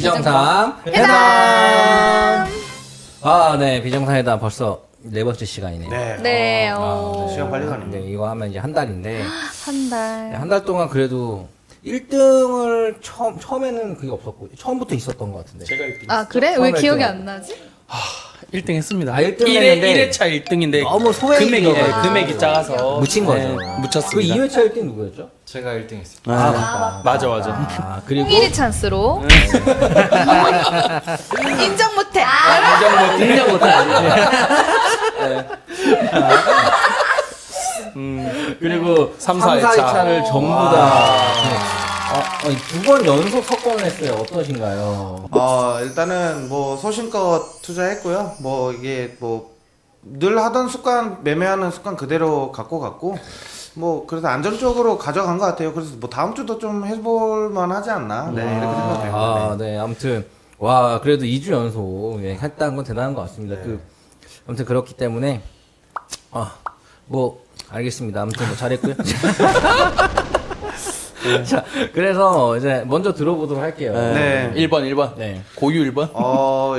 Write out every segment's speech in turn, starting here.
비정상 회담. 네, 비정상회담 벌써 네 번째 시간이네요. 네. 네, 시간 빨리 가네요. 네, 이거 하면 이제 한 달인데 한 달. 한 달 동안 그래도 1등을 처음에는 그게 없었고 처음부터 있었던 것 같은데. 제가 1등. 아, 그래? 왜 처음에 기억이 그- 안 나지? 1등 했습니다. 1등 했는데 1회차 1등인데 너무 소액이 금액이 들어가지고. 금액이 작아서 묻힌 거죠. 그 묻혔습니다. 2회차 1등 누구였죠? 제가 1등 했습니다. 맞아. 그리고 홍일이 찬스로. 인정 못해. 인정 못해. 그리고 3, 3, 4회차. 4회차를 전부 다 2번 연속 석권을 했어요. 어떠신가요? 일단은 뭐 소신껏 투자했고요. 뭐 이게 뭐 늘 하던 습관, 매매하는 습관 그대로 갖고 갔고, 뭐 그래서 안정적으로 가져간 것 같아요. 그래서 뭐 다음 주도 좀 해볼 만하지 않나. 네, 이렇게 생각해요. 네. 아무튼 와 그래도 2주 연속 했다는 건 대단한 것 같습니다. 아무튼 그렇기 때문에 뭐 알겠습니다. 아무튼 뭐 잘했고요. 자, 그래서 이제 먼저 들어보도록 할게요. 네. 1번. 네. 고유 1번.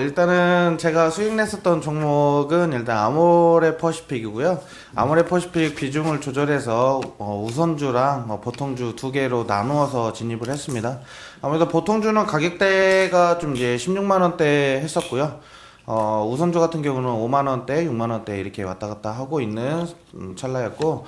일단은 제가 수익 냈었던 종목은 일단 아모레 퍼시픽이고요. 아모레 퍼시픽 비중을 조절해서 우선주랑 보통주 두 개로 나누어서 진입을 했습니다. 아무래도 보통주는 가격대가 좀 이제 16만 원대 했었고요. 우선주 같은 경우는 5만 원대, 6만 원대 이렇게 왔다 갔다 하고 있는 찰나였고,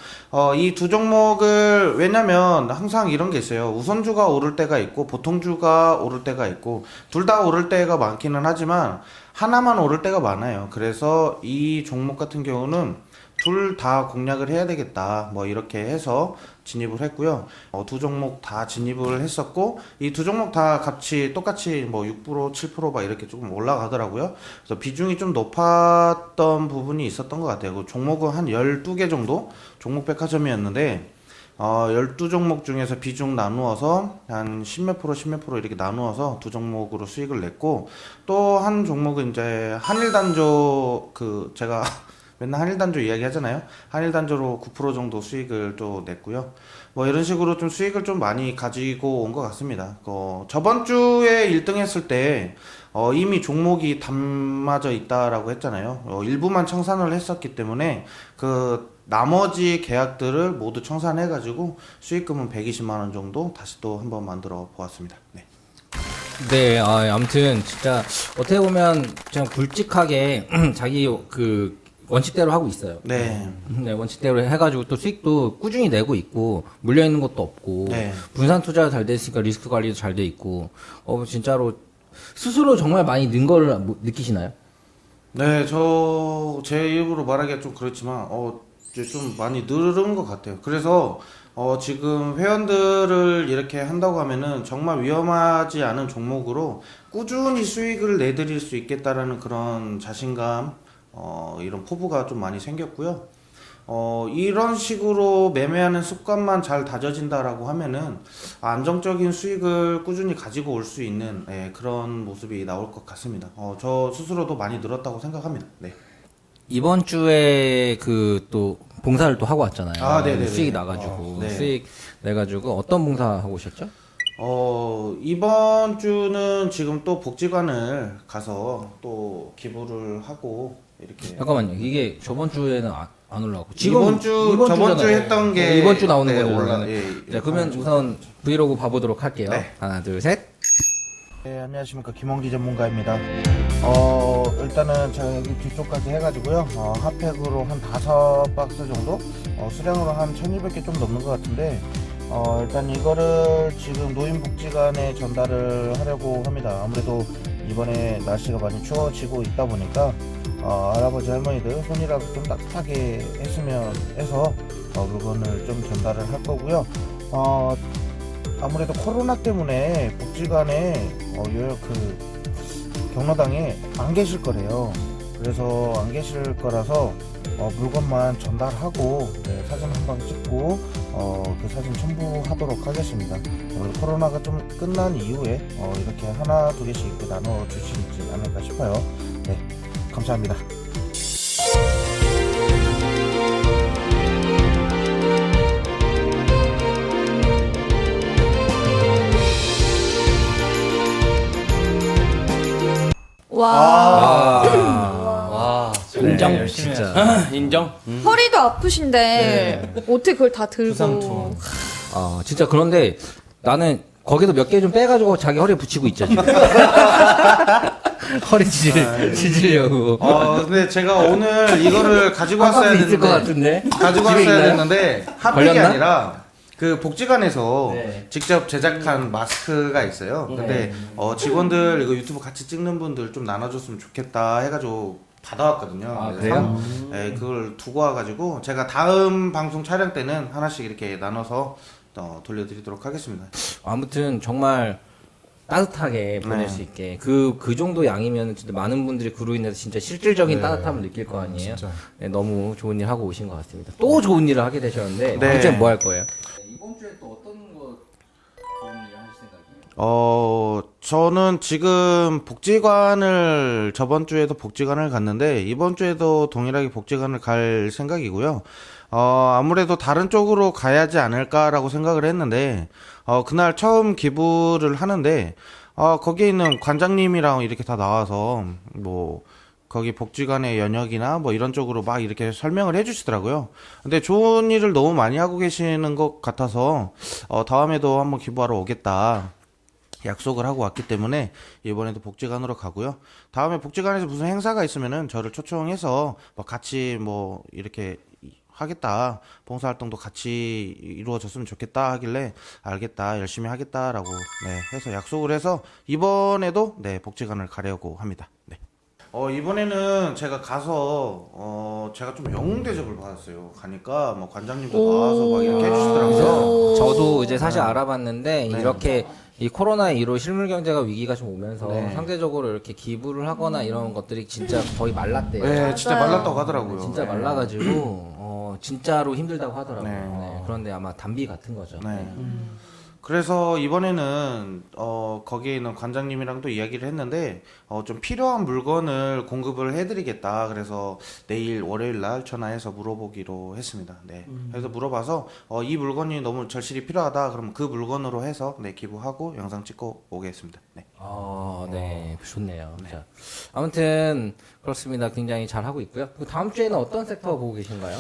이 두 종목을 왜냐면 항상 이런 게 있어요. 우선주가 오를 때가 있고 보통주가 오를 때가 있고 둘 다 오를 때가 많기는 하지만 하나만 오를 때가 많아요. 그래서 이 종목 같은 경우는 둘 다 공략을 해야 되겠다. 뭐 이렇게 해서 진입을 했고요. 두 종목 다 진입을 했었고 이 두 종목 다 값이 똑같이 뭐 6%, 7%막 이렇게 조금 올라가더라고요. 그래서 비중이 좀 높았던 부분이 있었던 것 같아요. 그 종목은 한 12개 정도 종목 백화점이었는데 12종목 중에서 비중 나누어서 한 10몇 프로, 10몇 프로 이렇게 나누어서 두 종목으로 수익을 냈고 또 한 종목은 이제 한일단조 제가 맨날 한일단조 이야기 하잖아요. 한일단조로 9% 정도 수익을 또 냈고요. 뭐 이런 식으로 좀 수익을 좀 많이 가지고 온 것 같습니다. 저번 주에 1등 했을 때 이미 종목이 담아져 있다라고 했잖아요. 일부만 청산을 했었기 때문에 나머지 계약들을 모두 청산해가지고 수익금은 120만 원 정도 다시 또 한번 만들어 보았습니다. 네. 네, 아무튼 진짜 어떻게 보면 그냥 굵직하게 자기 원칙대로 하고 있어요. 네. 네, 원칙대로 해가지고 또 수익도 꾸준히 내고 있고 물려 있는 것도 없고 네. 분산 투자가 잘 돼 있으니까 리스크 관리도 잘 돼 있고 진짜로 스스로 정말 많이 는 거를 느끼시나요? 네, 제 입으로 말하기가 좀 그렇지만 이제 좀 많이 늘은 것 같아요. 그래서 지금 회원들을 이렇게 한다고 하면은 정말 위험하지 않은 종목으로 꾸준히 수익을 내드릴 수 있겠다라는 그런 자신감, 이런 포부가 좀 많이 생겼고요. 이런 식으로 매매하는 습관만 잘 다져진다라고 하면은 안정적인 수익을 꾸준히 가지고 올 수 있는 그런 모습이 나올 것 같습니다. 저 스스로도 많이 늘었다고 생각합니다. 네. 이번 주에 또 봉사를 또 하고 왔잖아요. 네네네. 수익이 나가지고 네. 수익 내가지고 어떤 봉사 하고 오셨죠? 이번 주는 지금 또 복지관을 가서 또 기부를 하고 이렇게. 잠깐만요. 이게 저번 주에는 안 올라가고 저번 주 주잖아요. 했던 게 이번 주 나오는 네, 거예요. 자, 그러면 우선 브이로그 봐보도록 할게요. 네. 하나, 둘, 셋. 네, 안녕하십니까. 김홍기 전문가입니다. 일단은 제가 여기 뒤쪽까지 해가지고요. 핫팩으로 한 5박스 정도? 수량으로 한 1200개 좀 넘는 것 같은데, 일단 이거를 지금 노인복지관에 전달을 하려고 합니다. 아무래도 이번에 날씨가 많이 추워지고 있다 보니까, 할아버지 할머니들 손이라도 좀 따뜻하게 했으면 해서, 물건을 좀 전달을 할 거고요. 아무래도 코로나 때문에 복지관에 경로당에 안 계실 거래요. 그래서 안 계실 거라서 물건만 전달하고 사진 한 방 찍고 그 사진 첨부하도록 하겠습니다. 코로나가 좀 끝난 이후에 이렇게 하나 두 개씩 이렇게 나눠 주시지 않을까 싶어요. 네, 감사합니다. 와. 와, 인정. 네, 진짜. 인정. 허리도 아프신데 어떻게 그걸 다 들고. 부상투. 진짜 그런데 나는 거기서 몇 개 좀 빼가지고 자기 허리에 붙이고 있죠, 지금. 허리 지지려고. 근데 제가 오늘 이거를 가지고 왔어야 있을 것 됐는데, 같은데. 가지고 집에 왔어야 있나요? 됐는데, 핫팩이 걸렸나? 아니라, 그 복지관에서 네. 직접 제작한 마스크가 있어요. 근데, 직원들 이거 유튜브 같이 찍는 분들 좀 나눠줬으면 좋겠다 해가지고 받아왔거든요. 그래요? 네, 그걸 두고 와가지고, 제가 다음 방송 촬영 때는 하나씩 이렇게 나눠서 돌려드리도록 하겠습니다. 아무튼 정말 따뜻하게 보낼 수 있게 그 정도 양이면 진짜 많은 분들이 그로 인해서 진짜 실질적인 따뜻함을 느낄 거 아니에요. 네, 너무 좋은 일 하고 오신 것 같습니다. 또 좋은 일을 하게 되셨는데 네. 이제 뭐 할 거예요? 이번 주에 또 어떤 거 좋은 일 하실 생각이에요? 저는 지금 복지관을 저번 주에도 복지관을 갔는데 이번 주에도 동일하게 복지관을 갈 생각이고요. 아무래도 다른 쪽으로 가야지 않을까라고 생각을 했는데 그날 처음 기부를 하는데 거기에 있는 관장님이랑 이렇게 다 나와서 뭐 거기 복지관의 연역이나 뭐 이런 쪽으로 막 이렇게 설명을 해주시더라고요. 근데 좋은 일을 너무 많이 하고 계시는 것 같아서 다음에도 한번 기부하러 오겠다 약속을 하고 왔기 때문에 이번에도 복지관으로 가고요. 다음에 복지관에서 무슨 행사가 있으면은 저를 초청해서 뭐 같이 뭐 이렇게 하겠다, 봉사활동도 같이 이루어졌으면 좋겠다 하길래 알겠다, 열심히 하겠다라고 해서 약속을 해서 이번에도 복지관을 가려고 합니다. 네. 이번에는 제가 가서 제가 좀 영웅 대접을 받았어요. 가니까 뭐 관장님도 나와서 막 이렇게 해주시더라고요. 저도 이제 사실 알아봤는데 네. 이렇게 이 코로나2로 실물 경제가 위기가 좀 오면서 네. 상대적으로 이렇게 기부를 하거나 이런 것들이 진짜 거의 말랐대요. 네, 진짜 말랐다고 하더라고요. 진짜 네. 말라가지고 진짜로 힘들다고 하더라고요. 네. 네, 그런데 아마 단비 같은 거죠. 네. 그래서 이번에는 거기에 있는 관장님이랑도 이야기를 했는데 좀 필요한 물건을 공급을 해드리겠다. 그래서 내일 월요일 날 전화해서 물어보기로 했습니다. 네. 그래서 물어봐서 이 물건이 너무 절실히 필요하다. 그럼 그 물건으로 해서 기부하고 영상 찍고 오겠습니다. 네. 네, 좋네요. 자, 아무튼 그렇습니다. 굉장히 잘 하고 있고요. 그 다음 주에는 어떤 섹터 보고 계신가요?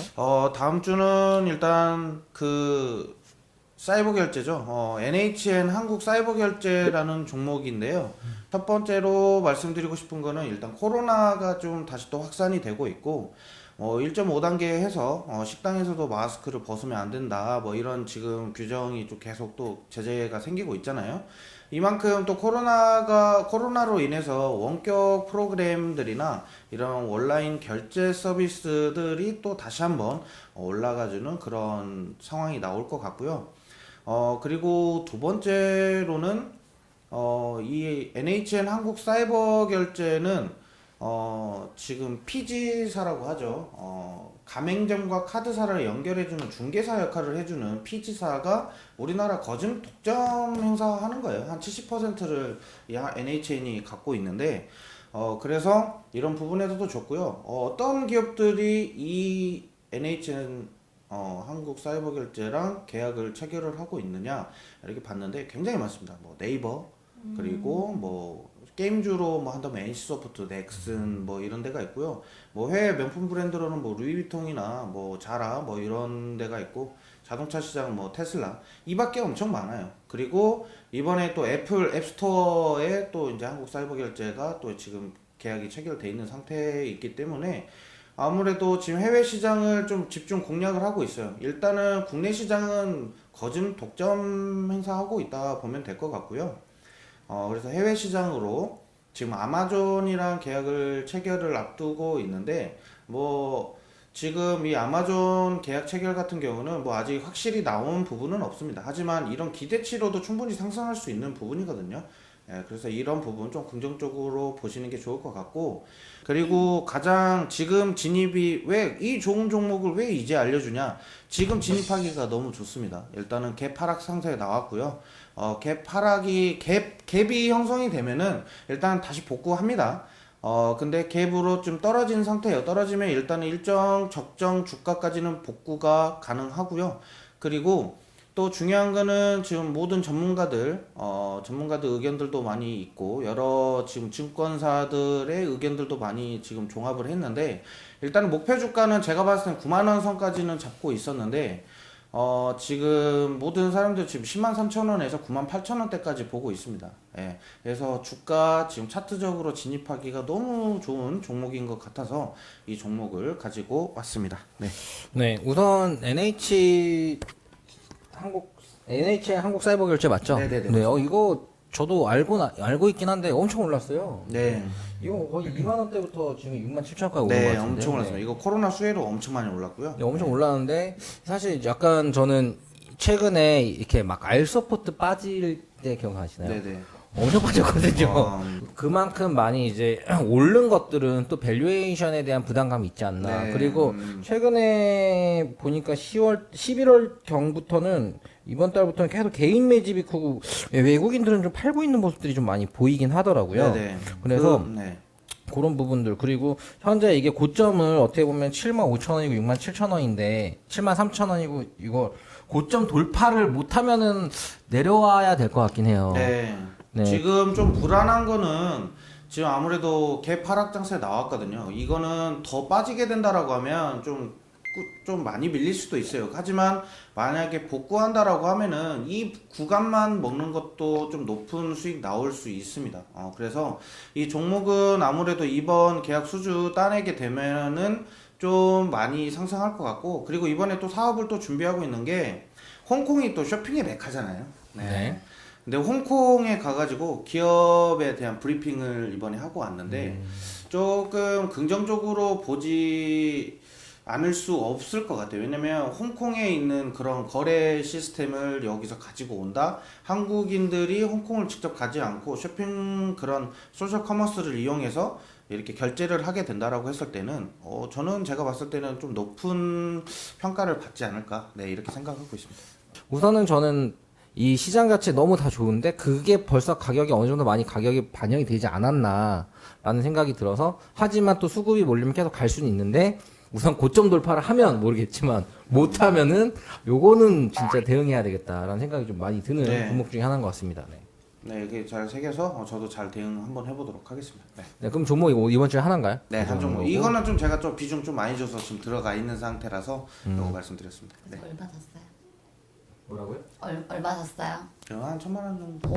다음 주는 일단 그 사이버 결제죠. NHN 한국 사이버 결제라는 종목인데요. 첫 번째로 말씀드리고 싶은 거는 일단 코로나가 좀 다시 또 확산이 되고 있고 1.5단계 해서 식당에서도 마스크를 벗으면 안 된다. 뭐 이런 지금 규정이 좀 계속 또 제재가 생기고 있잖아요. 이만큼 또 코로나로 인해서 원격 프로그램들이나 이런 온라인 결제 서비스들이 또 다시 한번 올라가주는 그런 상황이 나올 것 같고요. 그리고 두 번째로는 이 NHN 한국 사이버 결제는 지금 피지사라고 하죠. 가맹점과 카드사를 연결해주는 중개사 역할을 해주는 피지사가 우리나라 거즘 독점 행사하는 거예요. 한 70%를 이 NHN이 갖고 있는데 그래서 이런 부분에서도 좋고요. 어떤 기업들이 이 NHN 한국 사이버 결제랑 계약을 체결을 하고 있느냐 이렇게 봤는데 굉장히 많습니다. 뭐 네이버 그리고 뭐 게임주로 뭐 한다면 NC소프트, 넥슨 뭐 이런 데가 있고요. 뭐 해외 명품 브랜드로는 뭐 루이비통이나 뭐 자라 뭐 이런 데가 있고 자동차 시장 뭐 테슬라 이밖에 엄청 많아요. 그리고 이번에 또 애플 앱스토어에 또 이제 한국 사이버 결제가 또 지금 계약이 체결돼 있는 상태에 있기 때문에 아무래도 지금 해외 시장을 좀 집중 공략을 하고 있어요. 일단은 국내 시장은 거즘 독점 행사하고 있다 보면 될 것 같고요. 그래서 해외 시장으로 지금 아마존이랑 계약을 체결을 앞두고 있는데 뭐 지금 이 아마존 계약 체결 같은 경우는 뭐 아직 확실히 나온 부분은 없습니다. 하지만 이런 기대치로도 충분히 상승할 수 있는 부분이거든요. 그래서 이런 부분 좀 긍정적으로 보시는 게 좋을 것 같고, 그리고 가장 지금 진입이 왜 이 좋은 종목을 왜 이제 알려주냐, 지금 진입하기가 너무 좋습니다. 일단은 갭 하락 상세에 나왔고요. 갭이 형성이 되면은 일단 다시 복구합니다. 근데 갭으로 좀 떨어진 상태예요. 떨어지면 일단은 일정 적정 주가까지는 복구가 가능하고요. 그리고 또 중요한 거는 지금 모든 전문가들 의견들도 많이 있고 여러 지금 증권사들의 의견들도 많이 지금 종합을 했는데 일단은 목표 주가는 제가 봤을 땐 9만 원 선까지는 잡고 있었는데 지금 모든 사람들 지금 10만 3천 원에서 9만 8천 원대까지 보고 있습니다. 예. 그래서 주가 지금 차트적으로 진입하기가 너무 좋은 종목인 것 같아서 이 종목을 가지고 왔습니다. 네. 네, 우선 NHN 한국사이버결제 맞죠? 네네네. 네, 이거 저도 알고 있긴 한데 엄청 올랐어요. 네. 이거 거의 2만 원대부터 지금 6만 7천 원까지 오른 것 네, 같은데. 엄청 올랐습니다. 이거 코로나 수혜로 엄청 많이 올랐고요. 네, 엄청 올랐는데 사실 약간 저는 최근에 이렇게 막 알서포트 빠질 때 기억나시나요? 네네. 엄청 빠졌거든요. 그만큼 많이 이제 오른 것들은 또 밸류에이션에 대한 부담감이 있지 않나. 네, 그리고 최근에 보니까 11월 경부터는 이번 달부터는 계속 개인 매집이 크고 외국인들은 좀 팔고 있는 모습들이 좀 많이 보이긴 하더라고요. 네네. 그래서 네. 그런 부분들 그리고 현재 이게 고점을 어떻게 보면 7만 5천 원이고 6만 7천 원인데 7만 3천 원이고 이거 고점 돌파를 못하면은 내려와야 될 것 같긴 해요. 네. 네. 지금 좀 불안한 거는 지금 아무래도 개파락 장세 나왔거든요. 이거는 더 빠지게 된다라고 하면 좀 많이 밀릴 수도 있어요. 하지만 만약에 복구한다라고 하면은 이 구간만 먹는 것도 좀 높은 수익 나올 수 있습니다. 그래서 이 종목은 아무래도 이번 계약 수주 따내게 되면은 좀 많이 상승할 것 같고 그리고 이번에 또 사업을 또 준비하고 있는 게 홍콩이 또 쇼핑의 메카잖아요. 네. 근데 홍콩에 가가지고 기업에 대한 브리핑을 이번에 하고 왔는데 조금 긍정적으로 보지 않을 수 없을 것 같아요. 왜냐면 홍콩에 있는 그런 거래 시스템을 여기서 가지고 온다. 한국인들이 홍콩을 직접 가지 않고 쇼핑 그런 소셜 커머스를 이용해서 이렇게 결제를 하게 된다라고 했을 때는 저는 제가 봤을 때는 좀 높은 평가를 받지 않을까. 네, 이렇게 생각하고 있습니다. 우선은 저는 이 시장 자체 너무 다 좋은데 그게 벌써 가격이 어느 정도 많이 가격이 반영이 되지 않았나라는 생각이 들어서 하지만 또 수급이 몰리면 계속 갈 수는 있는데 우선 고점 돌파를 하면 모르겠지만 못하면은 요거는 진짜 대응해야 되겠다라는 생각이 좀 많이 드는 네. 종목 중에 하나인 것 같습니다. 네. 네, 이게 잘 새겨서 저도 잘 대응 한번 해보도록 하겠습니다. 네. 네, 그럼 종목 이번 주에 하나인가요? 네, 한 종목. 종목이고. 이거는 좀 제가 좀 비중 좀 많이 줘서 지금 들어가 있는 상태라서 이거 말씀드렸습니다. 네. 얼마 샀어요? 뭐라고요? 얼마 샀어요? 한 1,000만 원 정도.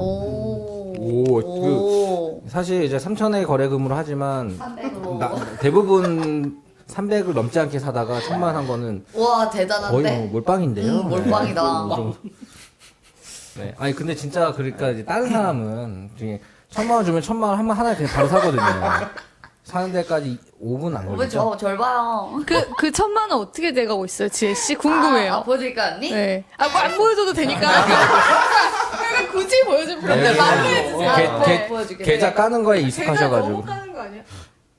오, 사실 이제 3천의 거래금으로 하지만 300으로. 대부분 300을 넘지 않게 사다가 1,000만 한 거는 와 거의 대단한데? 뭐 몰빵인데요. 몰빵이다. 네. 아니 근데 진짜 그러니까 이제 다른 사람은 중에 1,000만 원 주면 1,000만 원 한 번 하나 그냥 바로 사거든요. 사는 데까지 5분 안 왜 걸리죠? 절 봐요. 그 1,000만 원 어떻게 돼가고 있어요, 지혜 씨? 궁금해요. 보여줄까 언니? 네. 뭐안 보여줘도 되니까. 그러니까 굳이 보여줄 필요 없는데 말로 해주세요. 보여줄게. 계좌 까는 거에 제가 익숙하셔가지고. 너무 까는 거 아니야?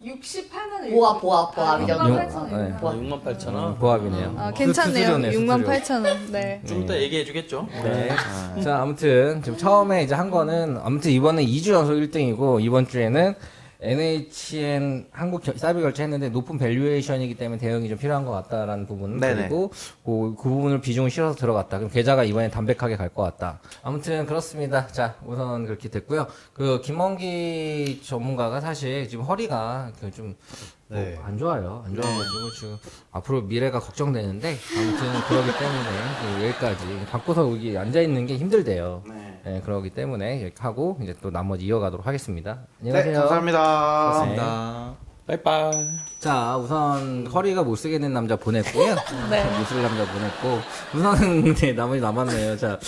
68만 원. 보아 이 정도. 68,000원. 네. 6만 8천 원. 보합이네요. 아, 괜찮네요. 수수료네, 6만 수수료. 8천 원. 네. 좀 이따 얘기해 주겠죠. 네. 자, 아무튼 지금 처음에 이제 한 거는 아무튼 이번에 2주 연속 1등이고 이번 주에는 NHN 한국 사이버 결제했는데 높은 밸류에이션이기 때문에 대응이 좀 필요한 것 같다라는 부분 네네. 그리고 그 부분을 비중을 실어서 들어갔다. 그럼 계좌가 이번에 담백하게 갈 것 같다. 아무튼 그렇습니다. 자, 우선 그렇게 됐고요. 그 김원기 전문가가 사실 지금 허리가 좀 안 좋아요. 안 좋아가지고 지금 앞으로 미래가 걱정되는데 아무튼 그러기 때문에 여기까지 바꿔서 여기 앉아 있는 게 힘들대요. 네. 네, 그러기 때문에 이렇게 하고 이제 또 나머지 이어가도록 하겠습니다. 네, 안녕하세요. 감사합니다. 빠이빠이. 자, 우선 허리가 못 쓰겠는 남자 보냈고요. 네. 못 쓸 남자 보냈고 우선은 네, 나머지 남았네요. 자,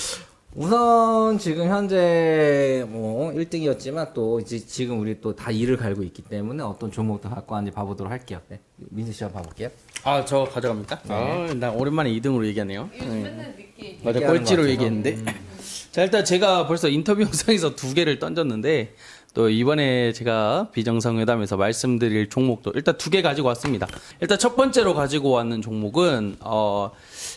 우선 지금 현재 뭐 1등이었지만 또 이제 지금 우리 또 다 이를 갈고 있기 때문에 어떤 종목도 갖고 왔는지 봐보도록 할게요. 네, 민수 씨 한번 봐볼게요. 아, 저 가져갑니까? 나 오랜만에 2등으로 얘기하네요. 맞아, 얘기하는 꼴찌로 것 같아서. 얘기했는데. 자, 일단 제가 벌써 인터뷰 영상에서 2개를 던졌는데, 또 이번에 제가 비정상회담에서 말씀드릴 종목도 일단 2개 가지고 왔습니다. 일단 첫 번째로 가지고 왔는 종목은,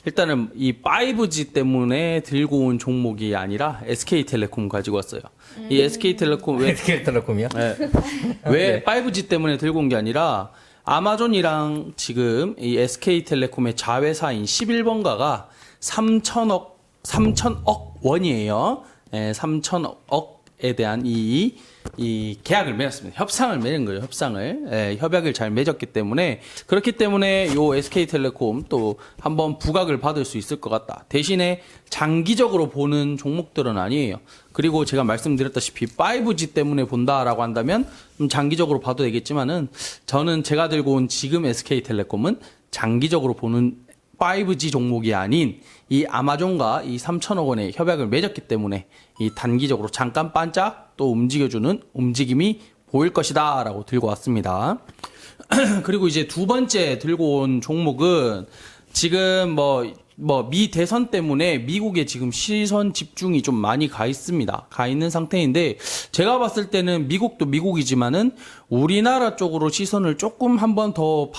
일단은 이 5G 때문에 들고 온 종목이 아니라 SK텔레콤 가지고 왔어요. 이 SK텔레콤 왜 SK텔레콤이요? 네. 왜 5G 때문에 들고 온 게 아니라 아마존이랑 지금 이 SK텔레콤의 자회사인 11번가가 3천억 3천억 원이에요. 3천억에 대한 이 계약을 맺었습니다. 협상을 맺은 거예요. 협약을 잘 맺었기 때문에 그렇기 때문에 요 SK텔레콤 또 한번 부각을 받을 수 있을 것 같다. 대신에 장기적으로 보는 종목들은 아니에요. 그리고 제가 말씀드렸다시피 5G 때문에 본다라고 한다면 좀 장기적으로 봐도 되겠지만은 저는 제가 들고 온 지금 SK텔레콤은 장기적으로 보는 5G 종목이 아닌 이 아마존과 이 3천억 원의 협약을 맺었기 때문에 이 단기적으로 잠깐 반짝 또 움직여주는 움직임이 보일 것이다 라고 들고 왔습니다. 그리고 이제 두 번째 들고 온 종목은 지금 미 대선 때문에 미국에 지금 시선 집중이 좀 많이 가 있습니다. 가 있는 상태인데 제가 봤을 때는 미국도 미국이지만은 우리나라 쪽으로 시선을 조금 한번 더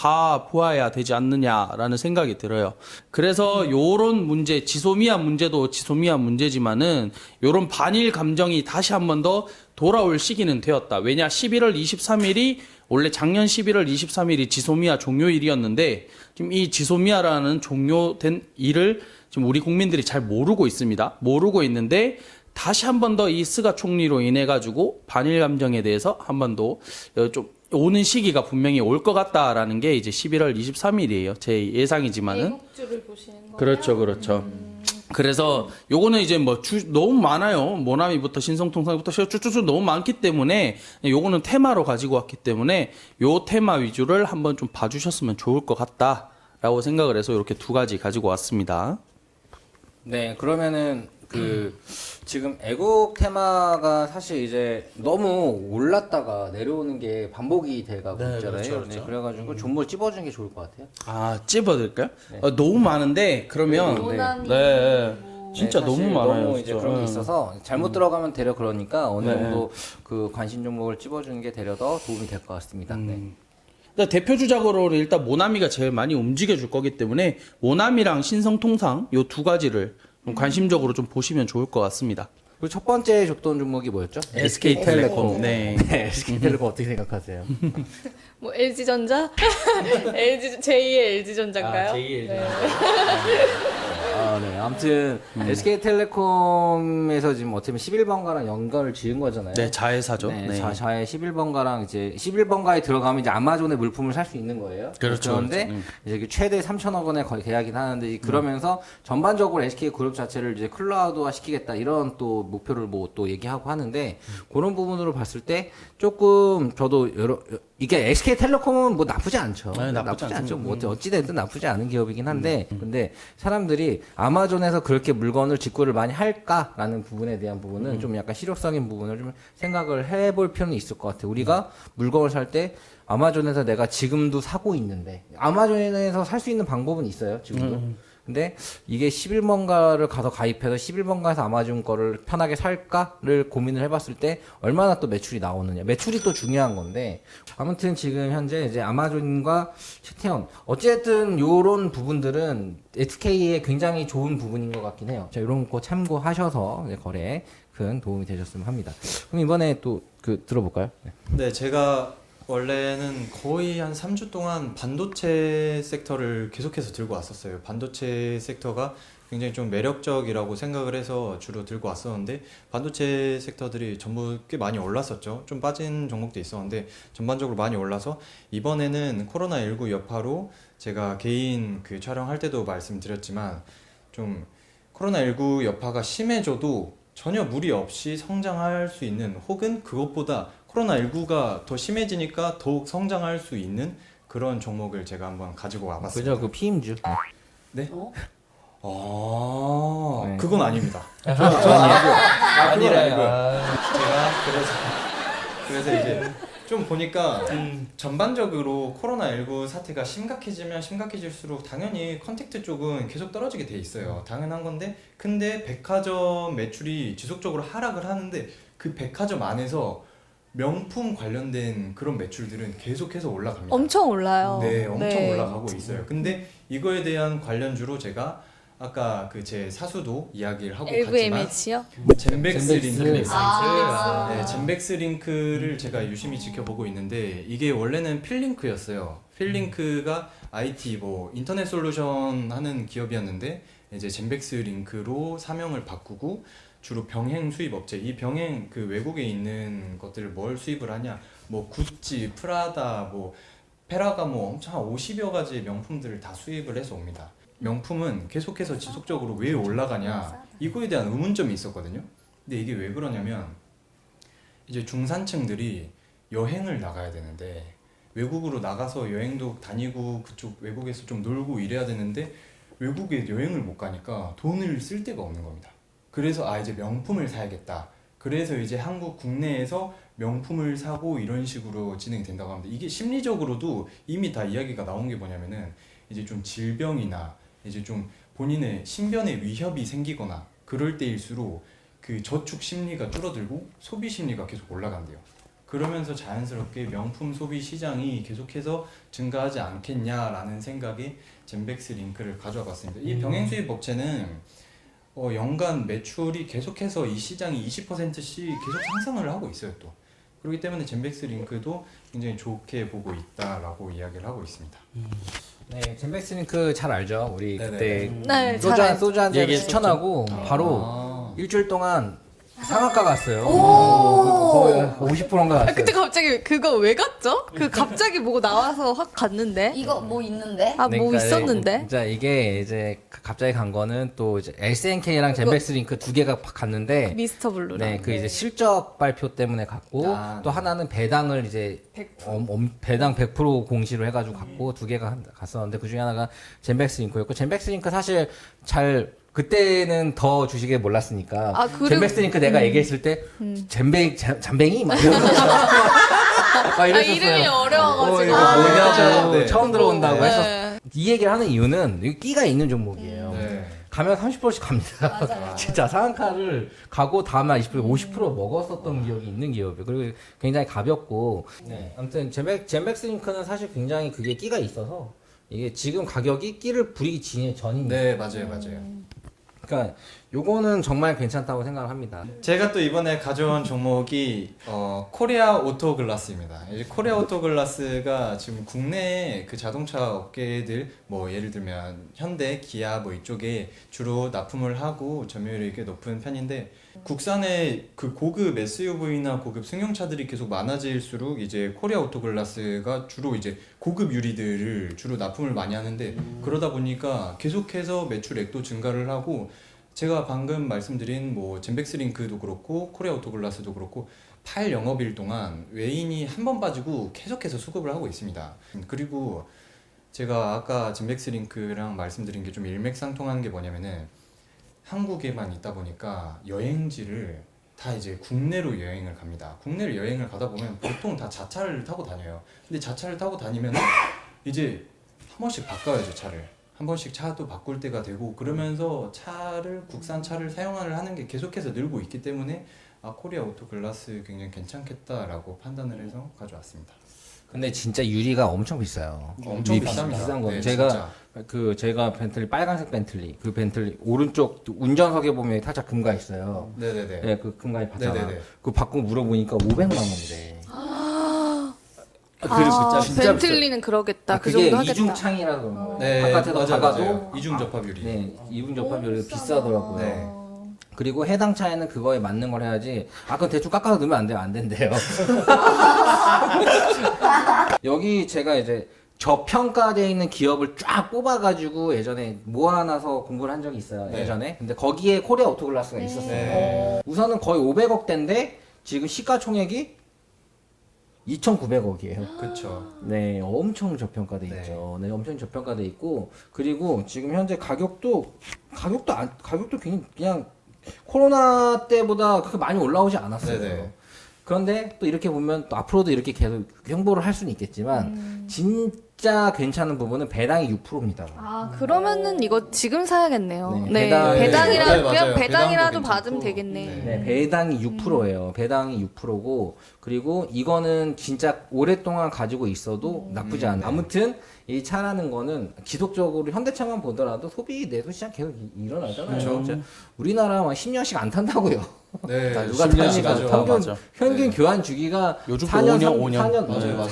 보아야 되지 않느냐라는 생각이 들어요. 그래서 요런 문제, 지소미아 문제도 지소미아 문제지만은 요런 반일 감정이 다시 한번 더 돌아올 시기는 되었다. 왜냐 11월 23일이 원래 작년 11월 23일이 지소미아 종료일이었는데 지금 이 지소미아라는 종료된 일을 지금 우리 국민들이 잘 모르고 있습니다. 모르고 있는데 다시 한 번 더 이 스가 총리로 인해 가지고 반일 감정에 대해서 한 번 더 좀 오는 시기가 분명히 올 것 같다라는 게 이제 11월 23일이에요. 제 예상이지만은. 애국주를 보시는 거예요? 그렇죠. 그래서 요거는 이제 너무 많아요. 모나미부터 신성통상부터 쭉쭉쭉 너무 많기 때문에 요거는 테마로 가지고 왔기 때문에 요 테마 위주를 한번 좀 봐주셨으면 좋을 것 같다라고 생각을 해서 이렇게 두 가지 가지고 왔습니다. 네, 그러면은 지금 애국 테마가 사실 이제 너무 올랐다가 내려오는 게 반복이 돼가고 네, 있잖아요. 그렇죠. 네, 그래가지고 종목 찝어주는 게 좋을 것 같아요. 아, 찝어드릴까요? 너무 많은데 그러면 모나미 진짜 네, 너무 사실 많아요. 너무 이제 진짜. 그런 게 있어서 잘못 들어가면 되려 그러니까 어느 네. 정도 그 관심 종목을 찝어주는 게 되려 더 도움이 될 것 같습니다. 네. 일단 대표 주작으로는 일단 모나미가 제일 많이 움직여줄 거기 때문에 모나미랑 신성통상 요 두 가지를 좀 관심적으로 좀 보시면 좋을 것 같습니다. 그리고 첫 번째 줬던 종목이 뭐였죠? SK텔레콤. 네. 네, SK텔레콤 어떻게 생각하세요? 뭐 LG전자? 제2의 LG전자인가요? 제2의 네. 네. 아무튼 SK텔레콤에서 지금 어떻게 보면 11번가랑 연결을 지은 거잖아요. 네, 자회사죠. 네, 네. 자의 11번가랑 이제 11번가에 들어가면 이제 아마존의 물품을 살 수 있는 거예요. 그렇죠. 그런데 그렇죠. 이제 최대 3천억 원의 거의 계약이긴 하는데 그러면서 전반적으로 SK 그룹 자체를 이제 클라우드화 시키겠다 이런 또 목표를 뭐 또 얘기하고 하는데 그런 부분으로 봤을 때 조금 저도 이게 SK텔레콤은 뭐 나쁘지 않죠. 네, 나쁘지 않죠. 뭐 어찌됐든 나쁘지 않은 기업이긴 한데 근데 사람들이 아마존에서 그렇게 물건을 직구를 많이 할까라는 부분에 대한 부분은 좀 약간 실효성인 부분을 좀 생각을 해볼 필요는 있을 것 같아요. 우리가 물건을 살 때 아마존에서 내가 지금도 사고 있는데 아마존에서 살 수 있는 방법은 있어요. 지금도. 근데 이게 11번가를 가서 가입해서 11번가에서 아마존 거를 편하게 살까를 고민을 해봤을 때 얼마나 또 매출이 나오느냐. 매출이 또 중요한 건데 아무튼 지금 현재 이제 아마존과 채태원 어쨌든 요런 부분들은 SK의 굉장히 좋은 부분인 것 같긴 해요. 자, 요런 거 참고하셔서 이제 거래에 큰 도움이 되셨으면 합니다. 그럼 이번에 또 들어볼까요? 네. 네, 제가 원래는 거의 한 3주 동안 반도체 섹터를 계속해서 들고 왔었어요. 반도체 섹터가 굉장히 좀 매력적이라고 생각을 해서 주로 들고 왔었는데 반도체 섹터들이 전부 꽤 많이 올랐었죠. 좀 빠진 종목도 있었는데 전반적으로 많이 올라서 이번에는 코로나19 여파로 제가 개인 촬영할 때도 말씀드렸지만 좀 코로나19 여파가 심해져도 전혀 무리 없이 성장할 수 있는 혹은 그것보다 코로나19가 더 심해지니까 더욱 성장할 수 있는 그런 종목을 제가 한번 가지고 와봤습니다. 그죠? 그 피임주. 네? 어? 아, 네. 그건 아닙니다. 아니라요. 제가 그래서 이제 좀 보니까 전반적으로 코로나19 사태가 심각해지면 심각해질수록 당연히 컨택트 쪽은 계속 떨어지게 돼 있어요. 당연한 건데 근데 백화점 매출이 지속적으로 하락을 하는데 그 백화점 안에서 명품 관련된 그런 매출들은 계속해서 올라갑니다. 엄청 올라요. 네, 엄청 네. 올라가고 있어요. 근데 이거에 대한 관련주로 제가 아까 제 사수도 이야기를 하고 갔지만 LVMH요? 젠백스 링크 아. 네, 젠백스 링크를 제가 유심히 지켜보고 있는데 이게 원래는 필링크였어요. 필링크가 IT 뭐 인터넷 솔루션 하는 기업이었는데 이제 젠백스 링크로 사명을 바꾸고 주로 병행 수입 업체, 이 병행 그 외국에 있는 것들을 뭘 수입을 하냐, 뭐 구찌, 프라다, 뭐 페라가모 엄청 한 50여 가지 명품들을 다 수입을 해서 옵니다. 명품은 계속해서 지속적으로 왜 올라가냐, 이거에 대한 의문점이 있었거든요. 근데 이게 왜 그러냐면 이제 중산층들이 여행을 나가야 되는데, 외국으로 나가서 여행도 다니고 그쪽 외국에서 좀 놀고 이래야 되는데 외국에 여행을 못 가니까 돈을 쓸 데가 없는 겁니다. 그래서 이제 명품을 사야겠다. 그래서 이제 한국 국내에서 명품을 사고 이런 식으로 진행이 된다고 합니다. 이게 심리적으로도 이미 다 이야기가 나온 게 뭐냐면은 이제 좀 질병이나 이제 좀 본인의 신변에 위협이 생기거나 그럴 때일수록 그 저축 심리가 줄어들고 소비 심리가 계속 올라간대요. 그러면서 자연스럽게 명품 소비 시장이 계속해서 증가하지 않겠냐라는 생각에 젠백스 링크를 가져와 봤습니다. 이 병행 수입 업체는 연간 매출이 계속해서 이 시장이 20%씩 계속 상승을 하고 있어요 또. 그렇기 때문에 젠백스 링크도 굉장히 좋게 보고 있다라고 이야기를 하고 있습니다. 네, 젠백스 링크 잘 알죠? 우리 네네. 그때 네, 소주 잘 한 소주 한 잔 얘기했었죠. 추천하고 바로 일주일 동안 상한가 갔어요. 오. 거의 50%인가 갔어요. 그때 갑자기 그거 왜 갔죠? 그 갑자기 뭐 나와서 확 갔는데? 이거 뭐 있는데? 아, 뭐 그러니까 있었는데? 진짜 이게 이제 갑자기 간 거는 또 이제 SNK랑 젠백스 링크 두 개가 갔는데 미스터 블루랑. 네, 그 이제 실적 발표 때문에 갔고 또 하나는 배당을 이제 배당 100% 공시로 해가지고 갔고 두 개가 갔었는데 그 중에 하나가 젠백스 링크였고 젠백스 링크 사실 잘 그때는 더 주식에 몰랐으니까 아, 그리고- 젠백스 링크 내가 얘기했을 때 잠뱅이 막 이러면서 막 이랬었어요. 이름이 어려워가지고. 이거 아, 뭐냐고 네. 처음 들어온다고 네. 해서 이 얘기를 하는 이유는 이게 끼가 있는 종목이에요. 네. 가면 30%씩 갑니다. 맞아요. 진짜 상한가를 가고 다음날 20% 50% 먹었었던 기억이 있는 기업이에요. 그리고 굉장히 가볍고. 네. 아무튼 젠백스 링크는 사실 굉장히 그게 끼가 있어서 이게 지금 가격이 끼를 부리기 전입니다. 네, 맞아요. 그러니까 요거는 정말 괜찮다고 생각을 합니다. 제가 또 이번에 가져온 종목이 코리아 오토글라스입니다. 이제 코리아 오토글라스가 지금 국내 그 자동차 업계들 뭐 예를 들면 현대, 기아 뭐 이쪽에 주로 납품을 하고 점유율이 꽤 높은 편인데 국산의 그 고급 SUV나 고급 승용차들이 계속 많아질수록 이제 코리아 오토글라스가 주로 이제 고급 유리들을 주로 납품을 많이 하는데 그러다 보니까 계속해서 매출액도 증가를 하고 제가 방금 말씀드린 뭐 젠백스 링크도 그렇고 코리아 오토글라스도 그렇고 8 영업일 동안 외인이 한 번 빠지고 계속해서 수급을 하고 있습니다. 그리고 제가 아까 젠백스 링크랑 말씀드린 게 좀 일맥상통한 게 뭐냐면은 한국에만 있다 보니까 여행지를 다 이제 국내로 여행을 갑니다. 국내로 여행을 가다 보면 보통 다 자차를 타고 다녀요. 근데 자차를 타고 다니면 이제 한 번씩 바꿔야죠, 차를. 한 번씩 차도 바꿀 때가 되고 그러면서 국산 차를 사용을 하는 게 계속해서 늘고 있기 때문에 코리아 오토글라스 굉장히 괜찮겠다라고 판단을 해서 가져왔습니다. 근데 진짜 유리가 엄청 비싸요. 엄청 유리 비쌉니다. 비싼 거. 네, 제가 진짜. 제가 벤틀리 빨간색 벤틀리 그 벤틀리 오른쪽 운전석에 보면 살짝 금가 있어요. 네네네. 네, 그 금가이 봤잖아. 네네네. 그거 받고 물어보니까 500만 원이래. 아, 진짜 벤틀리는 그러겠다. 그 그게 정도 하겠다. 이중창이라 그런 거예요. 네, 바깥에서 맞아요, 박아도 맞아요. 이중 접합 유리. 네, 이중 접합률이 비싸더라고요. 네. 그리고 해당 차에는 그거에 맞는 걸 해야지. 그건 대충 깎아서 넣으면 안 돼요. 안 된대요. 여기 제가 이제 저평가되어 있는 기업을 쫙 뽑아가지고 예전에 모아놔서 공부를 한 적이 있어요. 네. 예전에. 근데 거기에 코리아 오토글라스가 있었어요. 네. 우선은 거의 500억대인데 지금 시가총액이 2,900억이에요. 그렇죠. 네, 엄청 저평가돼 네. 있죠. 네, 엄청 저평가돼 있고 그리고 지금 현재 가격도 그냥 코로나 때보다 그렇게 많이 올라오지 않았어요. 네네. 그런데 또 이렇게 보면 또 앞으로도 이렇게 계속 홍보를 할 수는 있겠지만 진짜 괜찮은 부분은 배당이 6%입니다. 아, 그러면은 이거 지금 사야겠네요. 네, 네, 배당- 배당이라, 네, 맞아요. 그냥 배당이라도 배당도 받으면 괜찮고. 되겠네. 네, 배당이 6%예요. 배당이 6%고 그리고 이거는 진짜 오랫동안 가지고 있어도 나쁘지 않아요. 아무튼 이 차라는 거는 지속적으로 현대차만 보더라도 소비 내수 시장 계속 일어나잖아요. 그렇죠. 진짜 우리나라 막 10년씩 안 탄다고요. 네, 누가 10년씩 탑니까? 가죠. 평균 맞아. 평균 교환 주기가 요즘 4년 5년. 맞아요.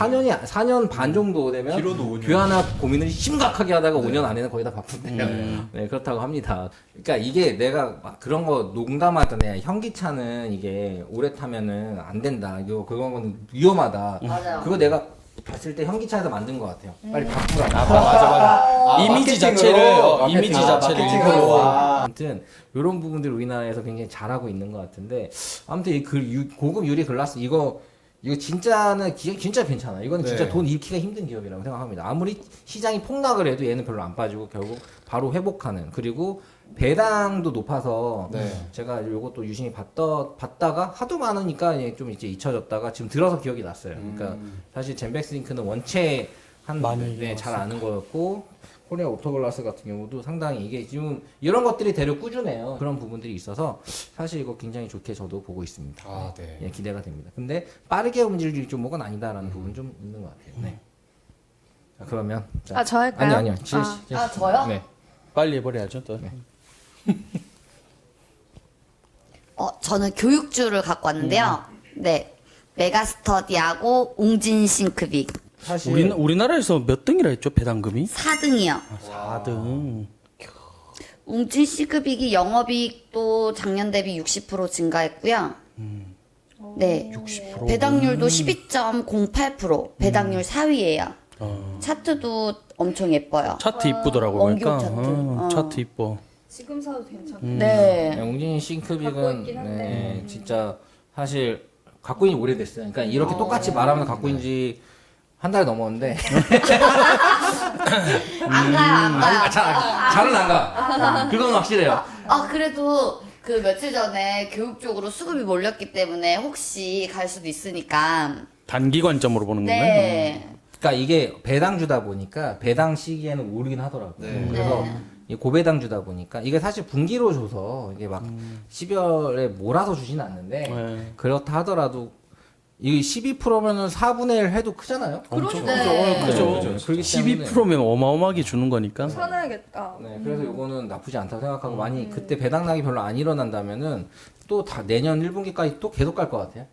4년 반 정도 되면 길어도 5년. 교환할 고민을 심각하게 하다가 5년 안에는 거의 다 바꾼대요. 네, 그렇다고 합니다. 그러니까 이게 내가 막 그런 거 농담하던데 현기차는 이게 오래 타면은 안 된다. 이거 그건 위험하다. 맞아요. 그거 내가 봤을 때 현기차에서 만든 것 같아요. 빨리 바꾸라. 맞아. 이미지 자체를 이미지 자체를 일부러. 아무튼 이런 부분들 우리나라에서 굉장히 잘하고 있는 것 같은데 아무튼 이 고급 유리 글라스 이거 진짜는 진짜 괜찮아. 이거는 진짜 네. 돈 잃기가 힘든 기업이라고 생각합니다. 아무리 시장이 폭락을 해도 얘는 별로 안 빠지고 결국 바로 회복하는 그리고 배당도 높아서 네. 제가 요것도 유심히 봤다가 하도 많으니까 좀 이제 잊혀졌다가 지금 들어서 기억이 났어요. 그러니까 사실 젠백스링크는 원체 많이 잘 아는 거였고 코리아 오토글라스 같은 경우도 상당히 이게 지금 이런 것들이 대략 꾸준해요. 그런 부분들이 있어서 사실 이거 굉장히 좋게 저도 보고 있습니다. 아, 네. 예, 기대가 됩니다. 근데 빠르게 움직일 종목은 아니다라는 부분 좀 있는 것 같아요. 네. 자, 그러면 자, 저 할까요? 아니요. 저요? 네. 빨리 해버려야죠 또. 저는 교육주를 갖고 왔는데요. 네. 메가스터디하고 웅진 싱크빅 사실 우리나라에서 몇 등이라 했죠 배당금이? 4등이요. 4등. 웅진 싱크빅이 영업이익도 작년 대비 60% 증가했고요. 네. 60%. 배당률도 12.08%. 배당률 4위예요. 차트도 엄청 예뻐요. 차트 이쁘더라고 원기옥 보니까. 차트. 차트 이뻐. 지금 사도 괜찮고. 네. 웅진 갖고 싱크빅은 있긴 한데. 네, 진짜 사실 갖고 있는 지 오래됐어요. 그러니까 이렇게 똑같이 말하면 갖고 있는 지 한 달 넘었는데 안 가요, 안 가요. 잘은 안 가. 그건 확실해요. 그래도 그 며칠 전에 교육 쪽으로 수급이 몰렸기 때문에 혹시 갈 수도 있으니까. 단기 관점으로 보는 건가요? 네. 그러니까 이게 배당주다 보니까 배당 시기에는 오르긴 하더라고요. 네. 그래서 이 고배당주다 보니까 이게 사실 분기로 줘서 이게 막 12월에 몰아서 주지는 않는데 네. 그렇다 하더라도 이 12%면은 4분의 1 해도 크잖아요. 엄청 네. 크죠. 그죠. 그렇기 때문에 12%면 어마어마하게 주는 거니까. 사놔야겠다. 네, 그래서 이거는 나쁘지 않다고 생각하고 만약 그때 배당 나기 별로 안 일어난다면은 또 다 내년 1분기까지 또 계속 갈 것 같아요.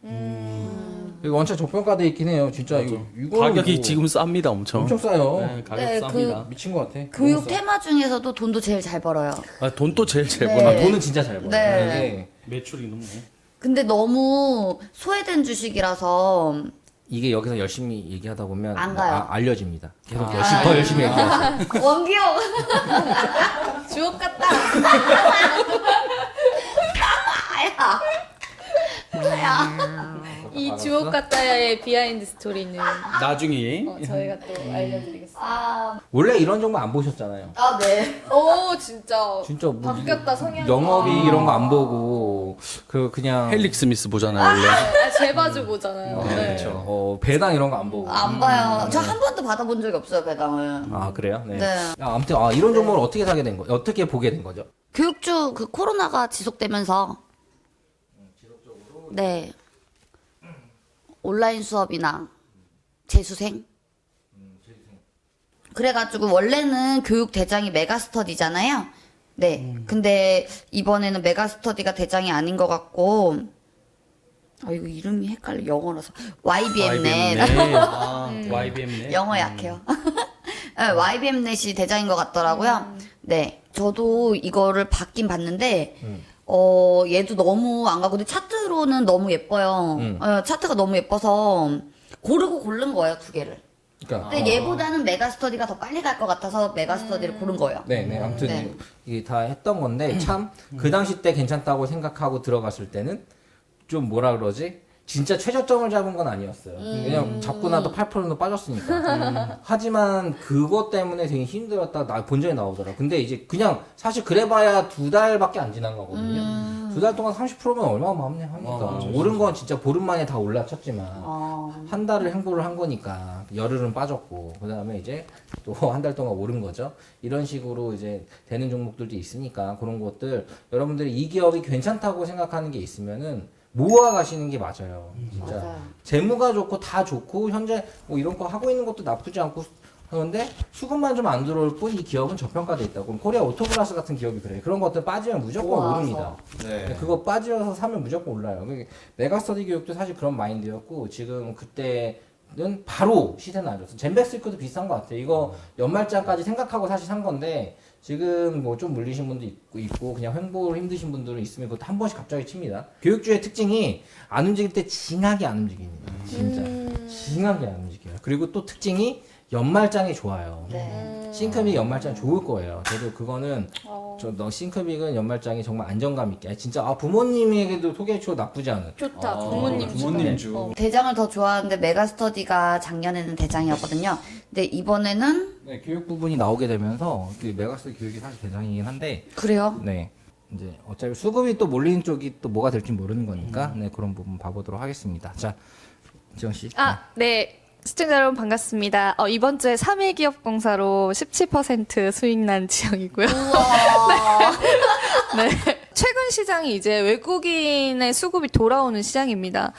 이거 원체 저평가돼 있긴 해요. 진짜 이거 가격이 뭐 지금 쌉니다 엄청. 엄청 싸요. 네, 가격 네, 쌉니다. 미친 것 같아. 교육 너무 싸. 테마 중에서도 돈도 제일 잘 벌어요. 돈 또 제일 잘 네. 버나. 돈은 진짜 잘 벌어요. 네. 네. 매출이 높네. 근데 너무 소외된 주식이라서 이게 여기서 열심히 얘기하다 보면 안 가요. 알려집니다. 계속 더 열심히 얘기하세요. 원기옥 주옥 같다. 아야 뭐야 이 주옥 같다의 비하인드 스토리는 나중에 저희가 또 알려드리겠습니다. 원래 이런 정보 안 보셨잖아요. 네. 오 진짜. 진짜 뭐 바뀌었다 성향이. 영업이 이런 거 안 보고 그냥 헬릭 스미스 보잖아요 원래. 제바주 보잖아요. 네. 배당 이런 거 안 보고. 안 봐요. 저 한 번도 받아본 적이 없어요 배당을. 아 그래요? 네. 네. 아무튼 이런 정보를 어떻게 사게 된 거? 어떻게 보게 된 거죠? 교육주 그 코로나가 지속되면서 네 온라인 수업이나 재수생 그래가지고 원래는 교육 대장이 메가스터디잖아요. 네. 근데 이번에는 메가스터디가 대장이 아닌 것 같고 이거 이름이 헷갈려 영어라서 YBM넷 YBM넷. 영어 약해요. 네, YBM넷이 대장인 것 같더라고요. 네. 저도 이거를 받긴 봤는데 얘도 너무 안 가고 근데 차트로는 너무 예뻐요. 차트가 너무 예뻐서 고르고 고른 거예요, 두 개를. 그러니까 근데 얘보다는 메가스터디가 더 빨리 갈 것 같아서 메가스터디를 고른 거예요. 네, 아무튼 네. 이게 다 했던 건데 참 그 당시 때 괜찮다고 생각하고 들어갔을 때는 좀 뭐라 그러지? 진짜 최저점을 잡은 건 아니었어요. 그냥 잡고 나도 8%는 빠졌으니까. 하지만 그것 때문에 되게 힘들었다 본전이 나오더라. 근데 이제 그냥 사실 그래봐야 2달밖에 안 지난 거거든요. 2달 동안 30%면 얼마나 합니까? 오른 건 진짜 보름 만에 다 올라쳤지만 한 달을 행보를 한 거니까 열흘은 빠졌고 그 다음에 이제 또 한 달 동안 오른 거죠. 이런 식으로 이제 되는 종목들도 있으니까 그런 것들 여러분들이 이 기업이 괜찮다고 생각하는 게 있으면은 모아 가시는 게 맞아요. 진짜 맞아요. 재무가 좋고 다 좋고 현재 뭐 이런 거 하고 있는 것도 나쁘지 않고 그런데 수급만 좀 안 들어올 뿐 이 기업은 저평가돼 있다고. 그럼 코리아 오토글라스 같은 기업이 그래요. 그런 것들 빠지면 무조건 우와. 오릅니다. 네. 그거 빠져서 사면 무조건 올라요. 메가스터디 교육도 사실 그런 마인드였고 지금 그때는 바로 시세 낮았어. 젠백스크도 비슷한 것 같아요. 이거 연말장까지 생각하고 사실 산 건데 지금 뭐 좀 물리신 분도 있고 그냥 횡보로 힘드신 분들은 있으면 그것도 한 번씩 갑자기 칩니다. 교육주의 특징이 안 움직일 때 징하게 안 움직입니다. 진짜 징하게 안 움직여요. 그리고 또 특징이 연말장이 좋아요. 네. 싱크빅 연말장 좋을 거예요. 저도 그거는 싱크빅은 연말장이 정말 안정감 있게 진짜 부모님에게도 소개해줘 나쁘지 않은. 좋다. 부모님 부모님 주. 대장을 더 좋아하는데 메가스터디가 작년에는 대장이었거든요. 근데 이번에는 네, 교육 부분이 나오게 되면서 그 메가스 교육이 사실 대장이긴 한데 그래요. 네. 이제 어차피 수급이 또 몰리는 쪽이 또 뭐가 될지 모르는 거니까 네, 그런 부분 봐보도록 하겠습니다. 자, 지영 씨. 네. 시청자 여러분 반갑습니다. 이번 주에 3일기업공사로 17% 수익 난 지영이고요. 네. 최근 시장이 이제 외국인의 수급이 돌아오는 시장입니다.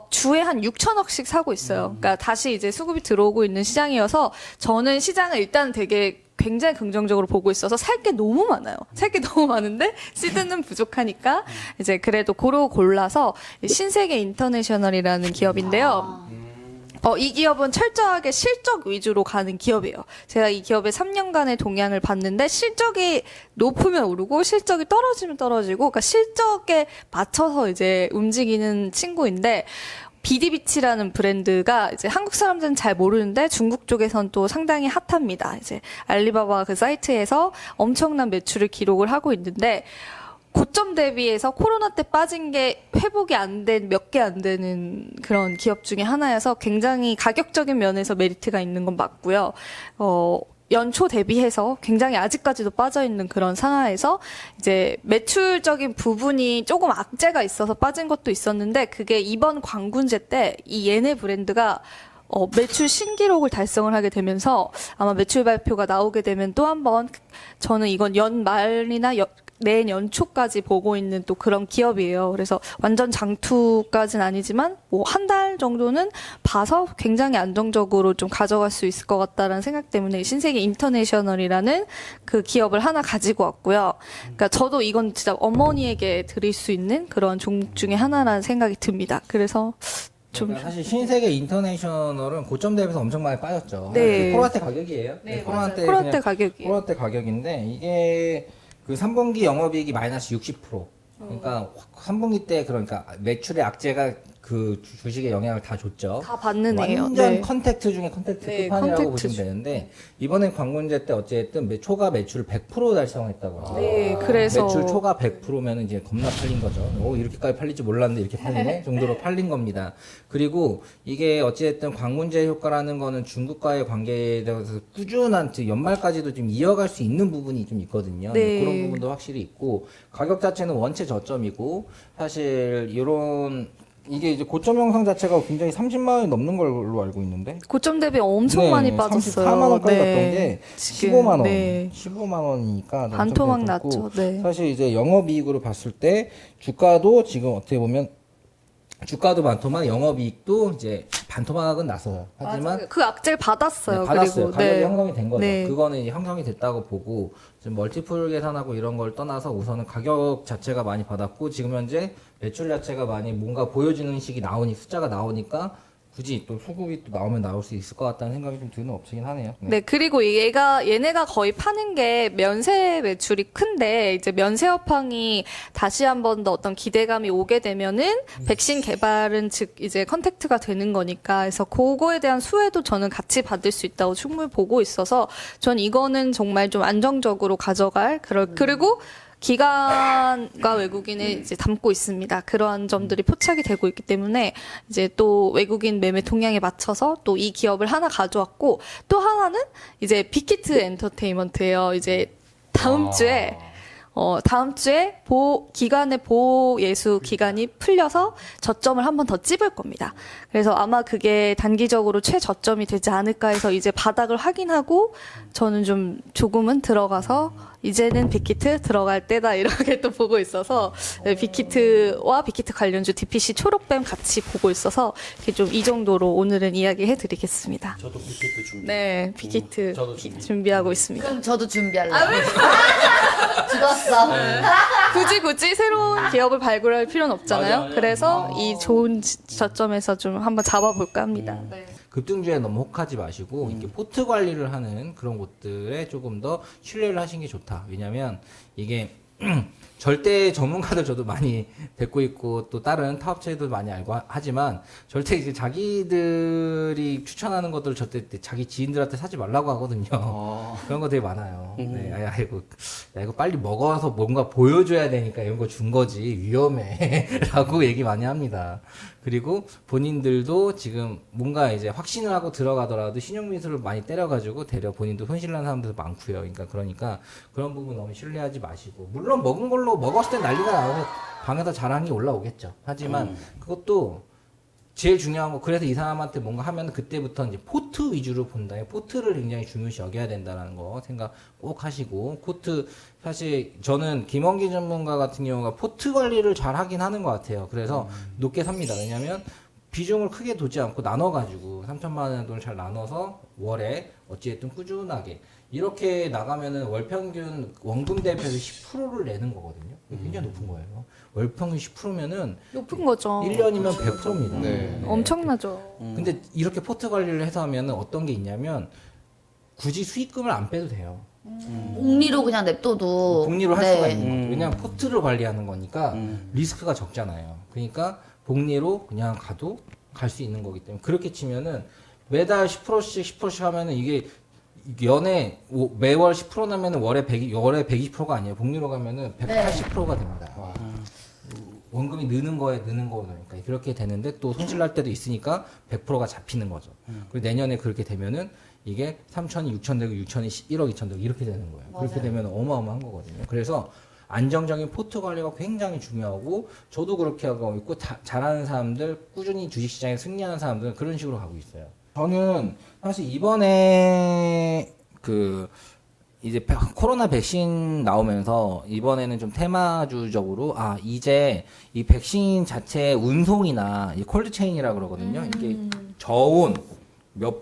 주에 한 6천억씩 사고 있어요. 그러니까 다시 이제 수급이 들어오고 있는 시장이어서 저는 시장을 일단 되게 굉장히 긍정적으로 보고 있어서 살 게 너무 많아요. 살 게 너무 많은데 시드는 부족하니까 이제 그래도 고루 골라서 신세계 인터내셔널이라는 기업인데요. 이 기업은 철저하게 실적 위주로 가는 기업이에요. 제가 이 기업의 3년간의 동향을 봤는데 실적이 높으면 오르고 실적이 떨어지면 떨어지고 그러니까 실적에 맞춰서 이제 움직이는 친구인데 비디비치라는 브랜드가 이제 한국 사람들은 잘 모르는데 중국 쪽에선 또 상당히 핫합니다. 이제 알리바바 그 사이트에서 엄청난 매출을 기록을 하고 있는데 고점 대비해서 코로나 때 빠진 게 회복이 안 된 몇 개 안 되는 그런 기업 중에 하나여서 굉장히 가격적인 면에서 메리트가 있는 건 맞고요. 연초 대비해서 굉장히 아직까지도 빠져있는 그런 상황에서 이제 매출적인 부분이 조금 악재가 있어서 빠진 것도 있었는데 그게 이번 광군제 때 이 얘네 브랜드가 매출 신기록을 달성을 하게 되면서 아마 매출 발표가 나오게 되면 또 한 번 저는 이건 연말이나 내년 초까지 보고 있는 또 그런 기업이에요. 그래서 완전 장투까지는 아니지만 뭐 한 달 정도는 봐서 굉장히 안정적으로 좀 가져갈 수 있을 것 같다라는 생각 때문에 신세계 인터내셔널이라는 그 기업을 하나 가지고 왔고요. 그러니까 저도 이건 진짜 어머니에게 드릴 수 있는 그런 종목 중에 하나라는 생각이 듭니다. 그래서 좀 그러니까 사실 신세계 인터내셔널은 고점 대비해서 엄청 많이 빠졌죠. 네. 코로나 때 가격이에요. 코로나 때 코로나 때 그냥 가격이에요. 코로나 때 가격인데 이게 그 3분기 영업이익이 마이너스 60%. 그러니까 3분기 때 그러니까 매출의 악재가 그 주식에 영향을 다 줬죠. 다 받는 애예요. 완전 네. 컨택트 중에 컨택트 네, 끝판이라고 컨택트 보시면 중. 되는데 이번에 광군제 때 어쨌든 초과 매출 100% 달성했다고 합니다. 네, 그래서 매출 초과 100%면 이제 겁나 팔린 거죠. 이렇게까지 팔릴 줄 몰랐는데 이렇게 팔리네 정도로 팔린 겁니다. 그리고 이게 어찌됐든 광군제 효과라는 거는 중국과의 관계에 대해서 꾸준한 연말까지도 좀 이어갈 수 있는 부분이 좀 있거든요. 네. 그런 부분도 확실히 있고 가격 자체는 원체 저점이고 사실 이게 이제 고점 영상 자체가 굉장히 30만 원이 넘는 걸로 알고 있는데 고점 대비 엄청 많이 빠졌어요. 34만 원까지 네. 갔던 게 지금, 15만 원, 네. 15만 원이니까 반토막 났죠. 네. 사실 이제 영업이익으로 봤을 때 주가도 지금 어떻게 보면 주가도 반토막, 영업이익도 이제 반토막은 나서요. 하지만 그 악재를 받았어요. 네, 받았어요. 그리고 가격이 형성이 된 거죠. 네. 그거는 이제 형성이 됐다고 보고 지금 멀티플 계산하고 이런 걸 떠나서 우선은 가격 자체가 많이 받았고 지금 현재 매출 자체가 많이 뭔가 보여주는 식이 숫자가 나오니까 굳이 또 수급이 또 나오면 나올 수 있을 것 같다는 생각이 좀 드는 업체긴 하네요. 네, 그리고 얘네가 거의 파는 게 면세 매출이 큰데, 이제 면세 업황이 다시 한 번 더 어떤 기대감이 오게 되면은, 백신 개발은 즉, 이제 컨택트가 되는 거니까, 그래서 그거에 대한 수혜도 저는 같이 받을 수 있다고 충분히 보고 있어서, 전 이거는 정말 좀 안정적으로 가져갈, 그리고, 기관과 외국인을 이제 담고 있습니다. 그러한 점들이 포착이 되고 있기 때문에 이제 또 외국인 매매 동향에 맞춰서 또 이 기업을 하나 가져왔고 또 하나는 이제 빅히트 엔터테인먼트예요. 이제 다음 주에 기간의 보호 예수 기간이 풀려서 저점을 한 번 더 찝을 겁니다. 그래서 아마 그게 단기적으로 최저점이 되지 않을까 해서 이제 바닥을 확인하고 저는 좀 조금은 들어가서 이제는 빅히트 들어갈 때다 이렇게 또 보고 있어서 네, 빅히트와 빅히트 관련주 DPC 초록뱀 같이 보고 있어서 이렇게 좀 이 정도로 오늘은 이야기해드리겠습니다. 저도 빅히트 준비. 네, 빅히트 준비하고 있습니다. 그럼 저도 준비할래요. 죽었어. 굳이 새로운 기업을 발굴할 필요는 없잖아요. 맞아. 그래서 이 좋은 저점에서 좀 한번 잡아볼까 합니다. 네. 급등주에 너무 혹하지 마시고 이렇게 포트 관리를 하는 그런 곳들에 조금 더 신뢰를 하시는 게 좋다. 왜냐면 이게 절대 전문가들 저도 많이 뵙고 있고 또 다른 타업체도 많이 알고 하지만 절대 이제 자기들이 추천하는 것들을 절대 자기 지인들한테 사지 말라고 하거든요. 그런 거 되게 많아요. 네, 이거 빨리 먹어서 뭔가 보여줘야 되니까 이런 거 준 거지 위험해라고 얘기 많이 합니다. 그리고 본인들도 지금 뭔가 이제 확신을 하고 들어가더라도 신용미수를 많이 때려가지고 대려 본인도 손실난 사람들도 많고요. 그러니까 그런 부분 너무 신뢰하지 마시고 물론 먹은 걸로 먹었을 때 난리가 나고 방에서 자랑이 올라오겠죠. 하지만 그것도 제일 중요한 거 그래서 이 사람한테 뭔가 하면 그때부터 이제 포트 위주로 본다. 포트를 굉장히 중요시 여겨야 된다는 거 생각 꼭 하시고 포트 사실 저는 김원기 전문가 같은 경우가 포트 관리를 잘 하긴 하는 것 같아요. 그래서 높게 삽니다. 왜냐면 비중을 크게 두지 않고 나눠가지고 3천만 원 돈을 잘 나눠서 월에 어찌됐든 꾸준하게 이렇게 나가면은 월 평균 원금 대비해서 10%를 내는 거거든요. 굉장히 높은 거예요. 월 평균 10%면은 높은 거죠. 1년이면 100%입니다. 네. 엄청나죠. 근데 이렇게 포트 관리를 해서 하면은 어떤 게 있냐면 굳이 수익금을 안 빼도 돼요. 복리로 그냥 냅둬도. 복리로 할 네. 수가 있는 거죠. 왜냐면 포트를 관리하는 거니까 리스크가 적잖아요. 그러니까 복리로 그냥 가도 갈 수 있는 거기 때문에 그렇게 치면은 매달 10%씩 하면은 이게 연에 매월 10% 나면은 월에 120%가 아니에요. 복리로 가면은 180%가 됩니다. 원금이 느는 거니까 그렇게 되는데 또 손실 날 때도 있으니까 100%가 잡히는 거죠. 그리고 내년에 그렇게 되면은 이게 3천이 6천 되고 6천이 1억 2천 되고 이렇게 되는 거예요. 그렇게 되면 어마어마한 거거든요. 그래서 안정적인 포트 관리가 굉장히 중요하고 저도 그렇게 하고 있고 잘하는 사람들 꾸준히 주식시장에 승리하는 사람들은 그런 식으로 가고 있어요. 저는 사실 이번에 이제 코로나 백신 나오면서 이번에는 좀 테마주적으로 이제 이 백신 자체 운송이나 이 콜드체인이라 그러거든요. 이게 저온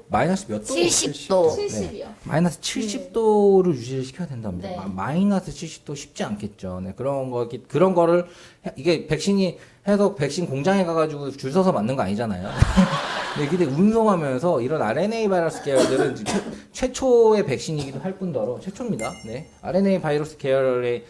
마이너스 몇 도? 70도. 70이요. 마이너스 70도를 유지를 시켜야 된답니다. 네. 마이너스 70도 쉽지 않겠죠. 네, 그런 거를 이게 백신이 해서 백신 공장에 가가지고 줄 서서 맞는 거 아니잖아요. 네, 근데 운송하면서 이런 RNA 바이러스 계열들은 최초의 백신이기도 할 뿐더러 최초입니다. 네, RNA 바이러스 계열의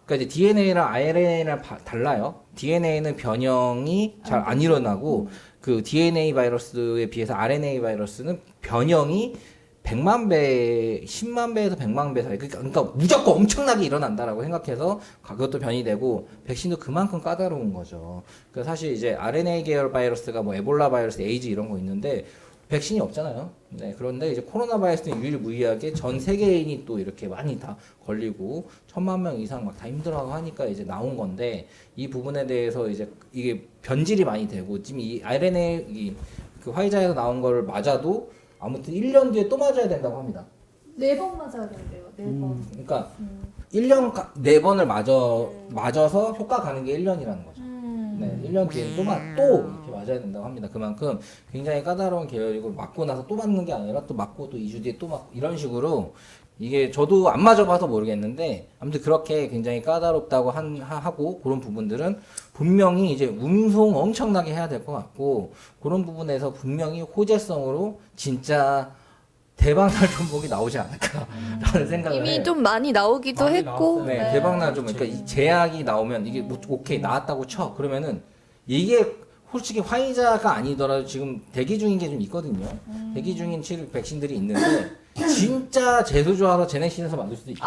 그러니까 이제 DNA랑 RNA랑 달라요. DNA는 변형이 잘 안 일어나고 그 DNA 바이러스에 비해서 RNA 바이러스는 변형이 100만 배, 10만 배에서 100만 배 사이. 그러니까 무조건 엄청나게 일어난다라고 생각해서 그것도 변이되고 백신도 그만큼 까다로운 거죠. 그래서 사실 이제 RNA 계열 바이러스가 뭐 에볼라 바이러스, 에이즈 이런 거 있는데 백신이 없잖아요. 네, 그런데 이제 코로나 바이러스는 유일무이하게 전 세계인이 또 이렇게 많이 다 걸리고 1,000만 명 이상 막 다 힘들어하고 하니까 이제 나온 건데 이 부분에 대해서 이제 이게 변질이 많이 되고 지금 이 RNA 그 화이자에서 나온 거를 맞아도 아무튼 1년 뒤에 또 맞아야 된다고 합니다. 4번 맞아야 된대요. 4번. 그러니까 1년 4번을 맞아서 효과 가는 게 1년이라는 거죠. 네, 1년 뒤에 또 이렇게 맞아야 된다고 합니다. 그만큼 굉장히 까다로운 계열이고 맞고 나서 또 맞는 게 아니라 또 맞고 또 2주 뒤에 또 맞고 이런 식으로 이게 저도 안 맞아봐서 모르겠는데 아무튼 그렇게 굉장히 까다롭다고 하고 그런 부분들은 분명히 이제 운송 엄청나게 해야 될 것 같고 그런 부분에서 분명히 호재성으로 진짜 대박날 종목이 나오지 않을까라는 생각을 이미 해요. 좀 많이 나오기도 했고. 네, 대박날 좀 그러니까 이 제약이 나오면 이게 뭐 오케이 나왔다고 쳐 그러면은 이게 솔직히 화이자가 아니더라도 지금 대기 중인 게 좀 있거든요. 대기 중인 백신들이 있는데 진짜 재수 좋아서 제넥신에서 만들 수도 있고.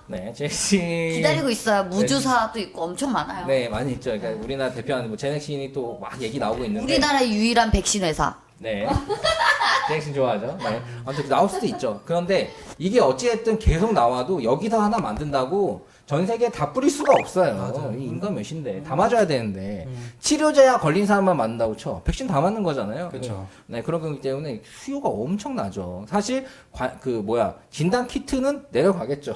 네, 제넥신 기다리고 있어요. 무주사도 있고 엄청 많아요. 네, 많이 있죠. 그러니까 우리나라 대표하는 뭐 제넥신이 또 막 얘기 나오고 있는데. 우리나라의 유일한 백신 회사. 네. 제넥신 좋아하죠. 네. 아무튼 나올 수도 있죠. 그런데 이게 어찌됐든 계속 나와도 여기서 하나 만든다고 전 세계에 다 뿌릴 수가 없어요. 이 인간 몇인데 다 맞아야 되는데 치료제야 걸린 사람만 맞는다고 쳐. 백신 다 맞는 거잖아요. 그쵸. 네, 그런 거기 때문에 수요가 엄청나죠. 사실 진단 키트는 내려가겠죠.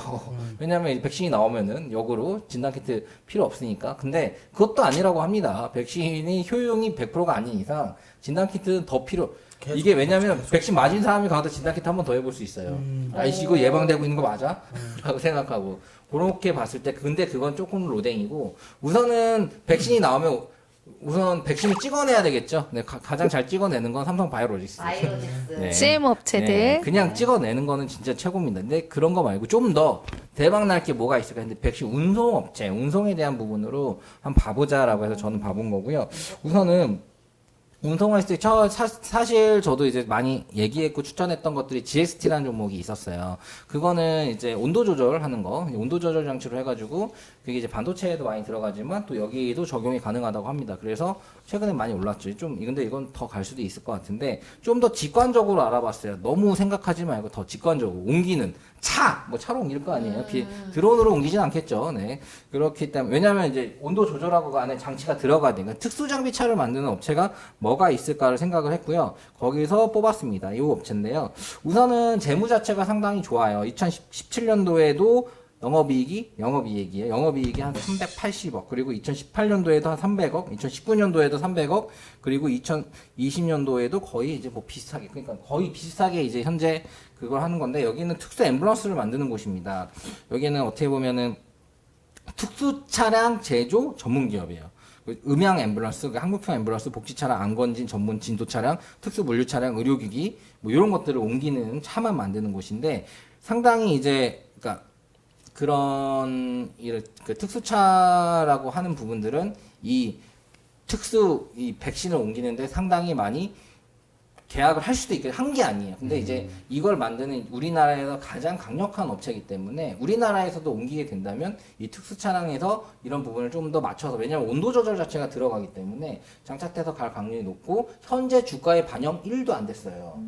왜냐하면 이 백신이 나오면은 역으로 진단 키트 필요 없으니까. 근데 그것도 아니라고 합니다. 백신이 효용이 100%가 아닌 이상 진단 키트는 더 필요. 이게 왜냐면 백신 맞은 사람이 가도 진단 키트 한 번 더 해볼 수 있어요. 아, 이거 예방되고 있는 거 맞아? 라고 생각하고. 그렇게 봤을 때 근데 그건 조금 로댕이고 우선은 백신이 나오면 우선 백신을 찍어내야 되겠죠. 네, 가장 잘 찍어내는 건 삼성 바이오로직스. 바이오직스. 네. CM 업체들. 네, 그냥 찍어내는 거는 진짜 최고입니다. 근데 그런 거 말고 좀 더 대박 날 게 뭐가 있을까 했는데 백신 운송업체, 운송에 대한 부분으로 한번 봐보자라고 해서 저는 봐본 거고요. 우선은 운송했을 때 사실 저도 이제 많이 얘기했고 추천했던 것들이 GST라는 종목이 있었어요. 그거는 이제 온도 조절하는 거, 온도 조절 장치로 해가지고 그게 이제 반도체에도 많이 들어가지만 또 여기도 적용이 가능하다고 합니다. 그래서 최근에 많이 올랐죠. 근데 이건 더 갈 수도 있을 것 같은데 좀 더 직관적으로 알아봤어요. 너무 생각하지 말고 더 직관적으로 옮기는 뭐 차로 옮길 거 아니에요. 드론으로 옮기진 않겠죠. 네. 그렇기 때문에 왜냐하면 이제 온도 조절하고 그 안에 장치가 들어가야 되니까 특수 장비 차를 만드는 업체가 뭐가 있을까를 생각을 했고요. 거기서 뽑았습니다. 이 업체인데요. 우선은 재무 자체가 상당히 좋아요. 2017년도에도 영업이익이에요. 영업이익이 한 380억, 그리고 2018년도에도 한 300억, 2019년도에도 300억, 그리고 2020년도에도 거의 이제 뭐 비슷하게, 그러니까 거의 비슷하게 이제 현재 그걸 하는 건데, 여기는 특수 앰뷸런스를 만드는 곳입니다. 여기는 어떻게 보면은 특수 차량 제조 전문 기업이에요. 음향 앰뷸런스, 한국형 앰뷸런스, 복지차량, 안건진 전문 진도 차량, 특수 물류 차량, 의료기기, 뭐 이런 것들을 옮기는 차만 만드는 곳인데, 상당히 이제, 그러니까 그 특수차라고 하는 부분들은 이 백신을 옮기는데 상당히 많이 계약을 할 수도 있고 한 게 아니에요. 근데 이제 이걸 만드는 우리나라에서 가장 강력한 업체이기 때문에 우리나라에서도 옮기게 된다면 이 특수 차량에서 이런 부분을 좀 더 맞춰서, 왜냐하면 온도 조절 자체가 들어가기 때문에 장착돼서 갈 확률이 높고 현재 주가의 반영 1도 안 됐어요.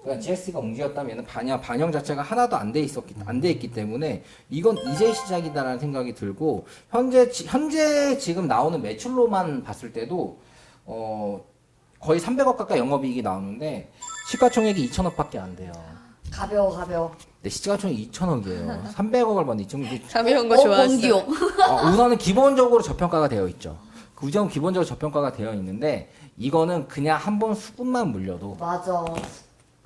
그러니까 GS가 옮겼다면 반영 자체가 하나도 안 돼 있기 때문에 이건 이제 시작이다라는 생각이 들고, 현재 지금 나오는 매출로만 봤을 때도 거의 300억 가까이 영업이익이 나오는데 시가총액이 2천억밖에 안 돼요. 가벼워. 근데 시가총액이 2천억이에요. 300억을 받는 2천억. 가벼운 거 좋아했어요. 공기용. 우선은 기본적으로 저평가가 되어 있죠. 우선 기본적으로 저평가가 되어 있는데 이거는 그냥 한번 수급만 물려도 맞아.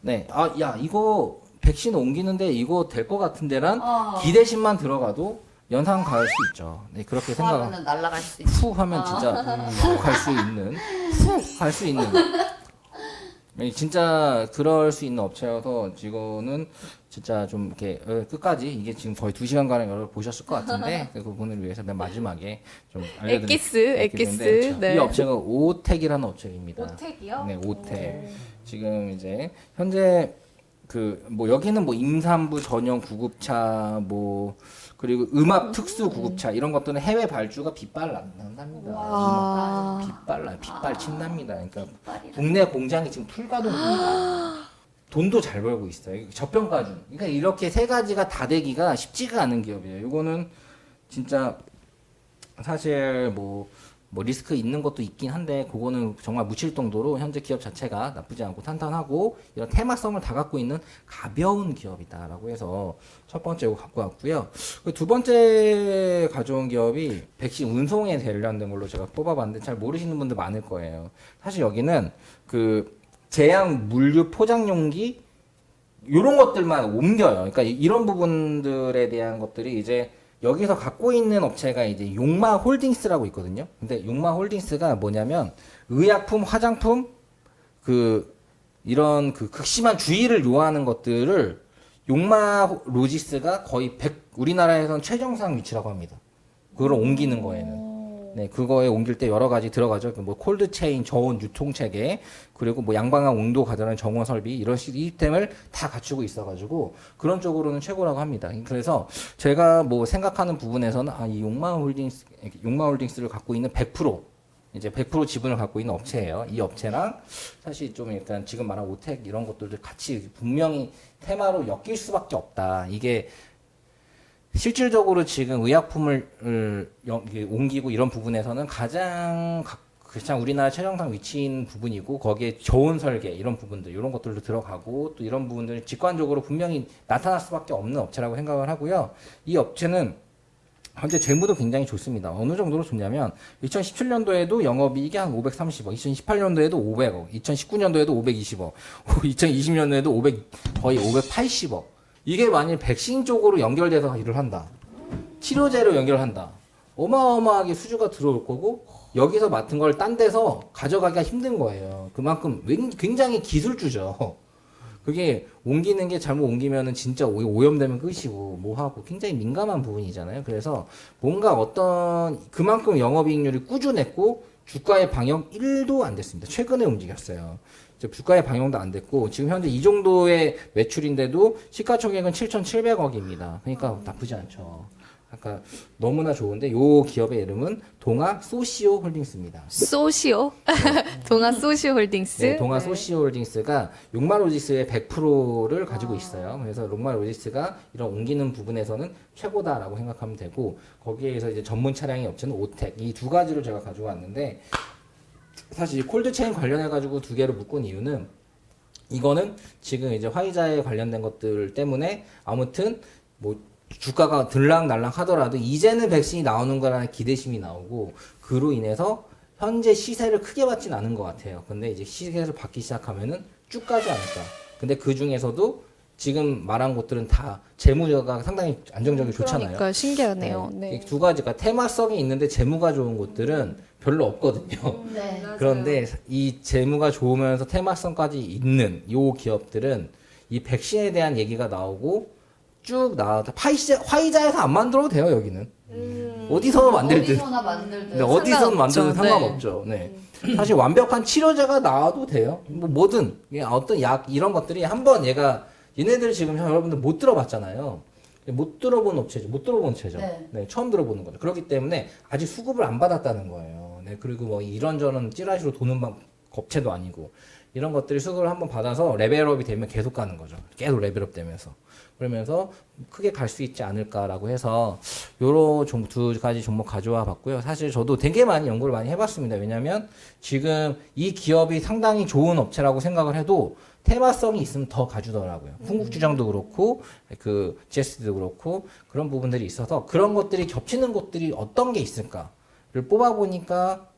네, 야 이거 백신 옮기는데 이거 될 것 같은데란 기대심만 들어가도 연상 갈 수 있죠. 네, 그렇게 하면은 날아갈 수 있어. 푹 하면 진짜 푹 갈 수 있는 네, 진짜 그럴 수 있는 업체여서 이거는 진짜 좀 이렇게 끝까지 이게 지금 거의 2시간가량 여러분 보셨을 것 같은데 그 부분을 위해서 맨 마지막에 좀 엑기스. 네. 이 업체가 오텍이라는 업체입니다. 오텍이요? 네, 오텍. 지금 이제 현재 뭐 여기는 뭐 임산부 전용 구급차 뭐 그리고 음압 특수 구급차 이런 것들은 해외 발주가 빗발 난답니다. 와. 빗발 친답니다. 그러니까 국내 공장이 지금 풀가동입니다. 돈도 잘 벌고 있어요. 저평가중. 그러니까 이렇게 세 가지가 다 되기가 쉽지가 않은 기업이에요. 이거는 진짜 사실 뭐 리스크 있는 것도 있긴 한데 그거는 정말 묻힐 정도로 현재 기업 자체가 나쁘지 않고 탄탄하고 이런 테마성을 다 갖고 있는 가벼운 기업이다라고 해서 첫 번째 이거 갖고 왔고요. 두 번째 가져온 기업이 백신 운송에 관련된 걸로 제가 뽑아봤는데 잘 모르시는 분들 많을 거예요. 사실 여기는 그 제약 물류 포장 용기 이런 것들만 옮겨요. 그러니까 이런 부분들에 대한 것들이 이제 여기서 갖고 있는 업체가 이제 용마 홀딩스라고 있거든요. 근데 용마 홀딩스가 뭐냐면 의약품, 화장품 이런 극심한 주의를 요하는 것들을 용마 로지스가 거의 우리나라에서는 최정상 위치라고 합니다. 그걸 옮기는 거에는. 네, 그거에 옮길 때 여러 가지 들어가죠. 뭐 콜드 체인, 저온 유통 체계, 그리고 뭐 양방향 온도 가져가는 정원 설비 이런 시스템을 다 갖추고 있어가지고 그런 쪽으로는 최고라고 합니다. 그래서 제가 뭐 생각하는 부분에서는 이 용마 홀딩스를 갖고 있는 100% 지분을 갖고 있는 업체예요. 이 업체랑 사실 좀 일단 지금 말한 오텍 이런 것들도 같이 분명히 테마로 엮일 수밖에 없다. 이게 실질적으로 지금 의약품을 이게 옮기고 이런 부분에서는 가장 우리나라 최정상 위치인 부분이고 거기에 좋은 설계 이런 부분들 이런 것들도 들어가고 또 이런 부분들이 직관적으로 분명히 나타날 수밖에 없는 업체라고 생각을 하고요. 이 업체는 현재 재무도 굉장히 좋습니다. 어느 정도로 좋냐면 2017년도에도 영업이익이 한 530억, 2018년도에도 500억, 2019년도에도 520억, 2020년도에도 거의 580억. 이게 만일 백신 쪽으로 연결돼서 일을 한다. 치료제로 연결한다. 어마어마하게 수주가 들어올 거고 여기서 맡은 걸 딴 데서 가져가기가 힘든 거예요. 그만큼 굉장히 기술주죠. 그게 옮기는 게 잘못 옮기면은 진짜 오염되면 끝이고 뭐하고 굉장히 민감한 부분이잖아요. 그래서 뭔가 그만큼 영업이익률이 꾸준했고 주가의 방영 1도 안 됐습니다. 최근에 움직였어요. 주가의 방영도 안 됐고 지금 현재 이 정도의 매출인데도 시가총액은 7,700억입니다. 그러니까 나쁘지 않죠. 아까 너무나 좋은데 요 기업의 이름은 동아 소시오 홀딩스입니다. 소시오 동아 소시오 홀딩스. 네, 동아 소시오 홀딩스가 록마로지스의 100%를 가지고 있어요. 그래서 록마로지스가 이런 옮기는 부분에서는 최고다라고 생각하면 되고 거기에서 이제 전문 차량의 업체는 오텍 이 두 가지를 제가 가져왔는데 사실 콜드체인 관련해 가지고 두 개를 묶은 이유는 이거는 지금 이제 화이자에 관련된 것들 때문에 아무튼 뭐 주가가 들락날락 하더라도 이제는 백신이 나오는 거라는 기대심이 나오고 그로 인해서 현재 시세를 크게 받진 않은 것 같아요. 근데 이제 시세를 받기 시작하면은 쭉 가지 않을까. 근데 그 중에서도 지금 말한 곳들은 다 재무가 상당히 안정적이 좋잖아요. 그러니까 신기하네요. 네. 네. 이두 가지가 테마성이 있는데 재무가 좋은 곳들은 별로 없거든요. 네. 그런데 이 재무가 좋으면서 테마성까지 있는 요 기업들은 이 백신에 대한 얘기가 나오고 쭉 나와서 화이자에서 안 만들어도 돼요. 여기는 어디서 만들든 어디서나 만들든. 네, 어디서 만들든 상관없죠. 상관없죠. 네. 사실 완벽한 치료제가 나와도 돼요. 뭐든 어떤 약 이런 것들이 한번 얘네들 지금 여러분들 못 들어봤잖아요. 못 들어본 업체죠. 못 들어본 업체죠. 네. 네, 처음 들어보는 거죠. 그렇기 때문에 아직 수급을 안 받았다는 거예요. 네, 그리고 뭐 이런저런 찌라시로 도는 업체도 아니고 이런 것들이 수급을 한번 받아서 레벨업이 되면 계속 가는 거죠. 계속 레벨업 되면서. 그러면서 크게 갈 수 있지 않을까라고 해서 요런 두 가지 종목 가져와 봤고요. 사실 저도 되게 많이 연구를 많이 해봤습니다. 왜냐면 지금 이 기업이 상당히 좋은 업체라고 생각을 해도 테마성이 있으면 더 가주더라고요. 흥국주장도 그렇고 그 GS도 그렇고 그런 부분들이 있어서 그런 것들이 겹치는 곳들이 어떤 게 있을까를 뽑아보니까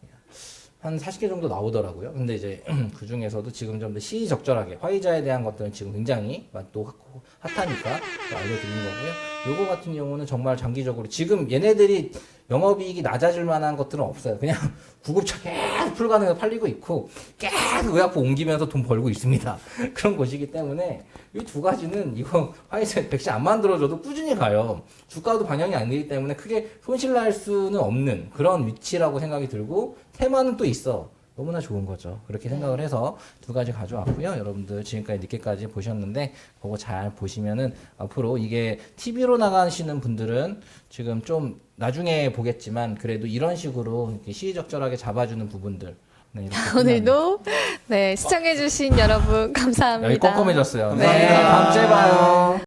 한 40개 정도 나오더라고요. 근데 이제 그 중에서도 지금 좀 더 시의적절하게 화이자에 대한 것들은 지금 굉장히 또 핫하니까 또 알려드리는 거고요. 요거 같은 경우는 정말 장기적으로 지금 얘네들이 영업이익이 낮아질 만한 것들은 없어요. 그냥 구급차 계속 풀가능해서 팔리고 있고 계속 의약품 옮기면서 돈 벌고 있습니다. 그런 곳이기 때문에 이 두 가지는 이거 화이자 백신 안 만들어줘도 꾸준히 가요. 주가도 반영이 안 되기 때문에 크게 손실 날 수는 없는 그런 위치라고 생각이 들고 테마는 또 있어. 너무나 좋은 거죠. 그렇게 생각을 해서 두 가지 가져왔고요. 여러분들 지금까지 늦게까지 보셨는데 그거 잘 보시면은 앞으로 이게 TV로 나가시는 분들은 지금 좀 나중에 보겠지만 그래도 이런 식으로 이렇게 시의적절하게 잡아주는 부분들 네, 이렇게 오늘도 네 시청해주신 여러분 감사합니다. 여기 꼼꼼해졌어요. 네. 감사합니다. 다음 주에 봐요.